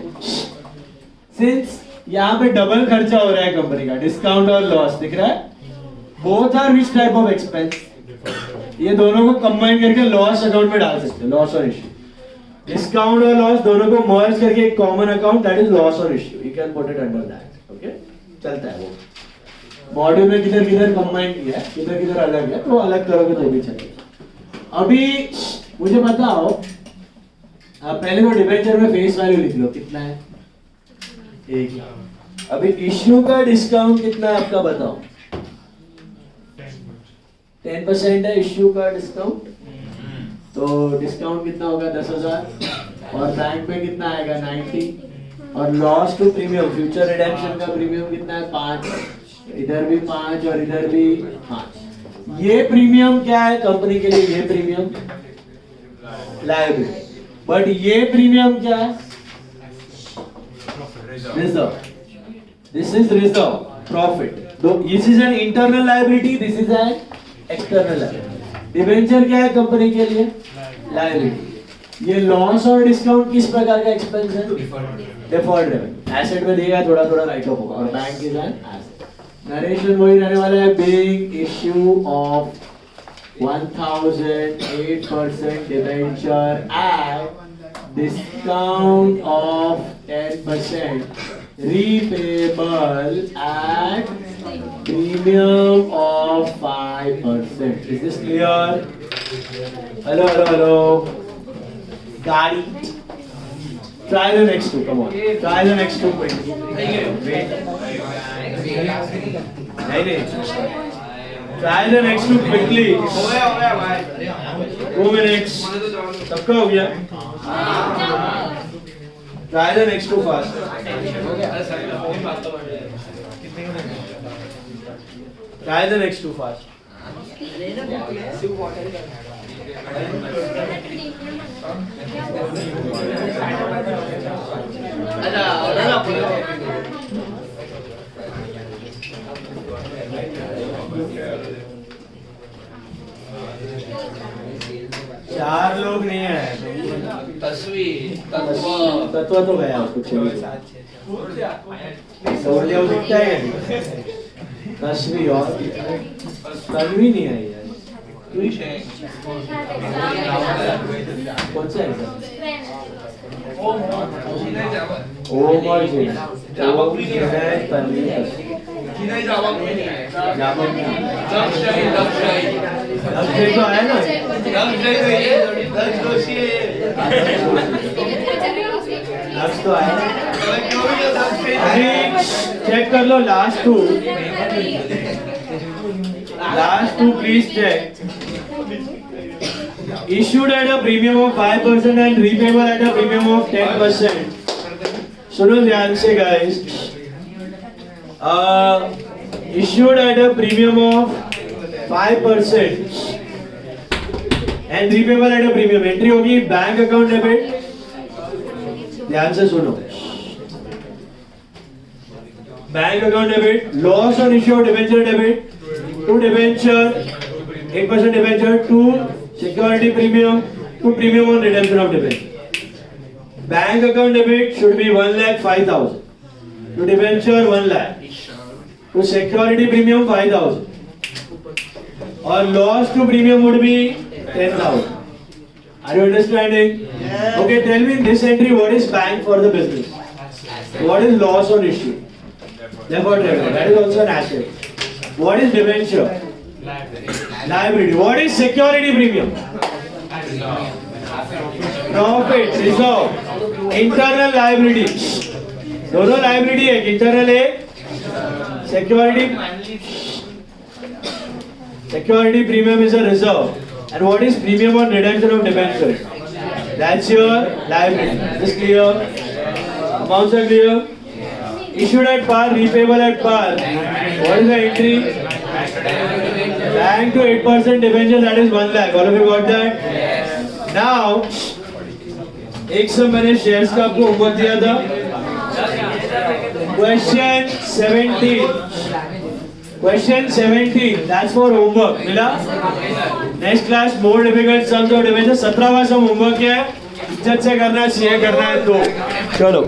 since यहाँ पे double खर्चा हो रहा है company का, discount और loss दिख रहा है, both are which type of expense? ये दोनों को कंबाइन करके लॉस अकाउंट में डाल सकते हैं, लॉस और इश्यू। डिस्काउंट और लॉस दोनों को मर्ज करके एक common account, that is loss और issue, you can put it under that. Okay, चलता है वो। मॉड्यूल में किधर किधर कंबाइन किया है, किधर किधर अलग है, तो अलग करोगे तो भी चलेगा। अभी मुझे बताओ, पहले तो डिबेंचर में फेस वैल्यू लिख लो, कितना है? 1 लाख। अभी इश्यू का डिस्काउंट कितना है आपका, बताओ? 10% है इश्यू का डिस्काउंट, तो डिस्काउंट कितना होगा? 10,000, और बैंक में कितना आएगा? 90, और loss to premium, future redemption का प्रीमियम कितना है? 5, इधर भी 5 और इधर भी 5। ये प्रीमियम क्या है कंपनी के लिए? ये प्रीमियम लायबिलिटी, बट ये प्रीमियम क्या है? Reserve. This is reserve, profit. This is an internal liability, this is an external liability. Debenture क्या है कंपनी के लिए? लायबिलिटी। ये लॉस और डिस्काउंट किस प्रकार का एक्सपेंस है? Deferred revenue. एसेट में दिया है, थोड़ा थोड़ा राइट ऑफ होगा, और bank is an asset. Narration वही रहने वाला है, being issue of 1008% debenture at discount of 10%, repayable at premium of 5%. Is this clear? Hello. Gadi. Try the next two. Come on. Try the next two quickly. Wait. नहीं. Try the next two quickly.
हो गया भाई।
2 minutes. सबका हो गया? Try the next two fast. Try the next two fast. चार लोग नहीं आए। तत्व तो गया कुछ सौर्य दिखता है। तस्वीर और तन्वी नहीं आई यार। कौन सा एग्जाम? ओम और तन्वी तो आया ना। लक्ष्य तो आया अभी चेक कर लो last two please check issued at a premium of 5% and repayable at a premium of 10%. सुनो ध्यान से guys. Issued at a premium of 5% and repayable at a premium. Entry होगी बैंक अकाउंट डेबिट. ध्यान से सुनो. Bank account debit. Loss on issue of debenture debit. To debenture 8% debenture to security premium to premium on redemption of debenture. Bank account debit should be 1,05,000. To debenture 1 lakh. To security premium 5,000. Or loss to premium would be 10,000. Are you understanding? Yeah. Okay, tell me in this entry what is bank for the business? What is loss on issue? Therefore, that is also an asset. What is debenture? Liability. What is security premium? Profit, reserve, internal liability. दोनों liability है. Internal है security premium is a reserve. And what is premium on redemption of debenture? That's your liability. Is clear? Amounts are clear? Issued at par, repayable at par. What is the entry? Bank to 8% debenture, that is 1 lakh. All of you got that? Now, एक समय मैंने shares का आपको homework दिया था. Question 17. That's for homework. मिला? Next class more difficult sums of debenture. 17वां sum homework है. इज्जत से करना है, सीए करना है तो. चलो.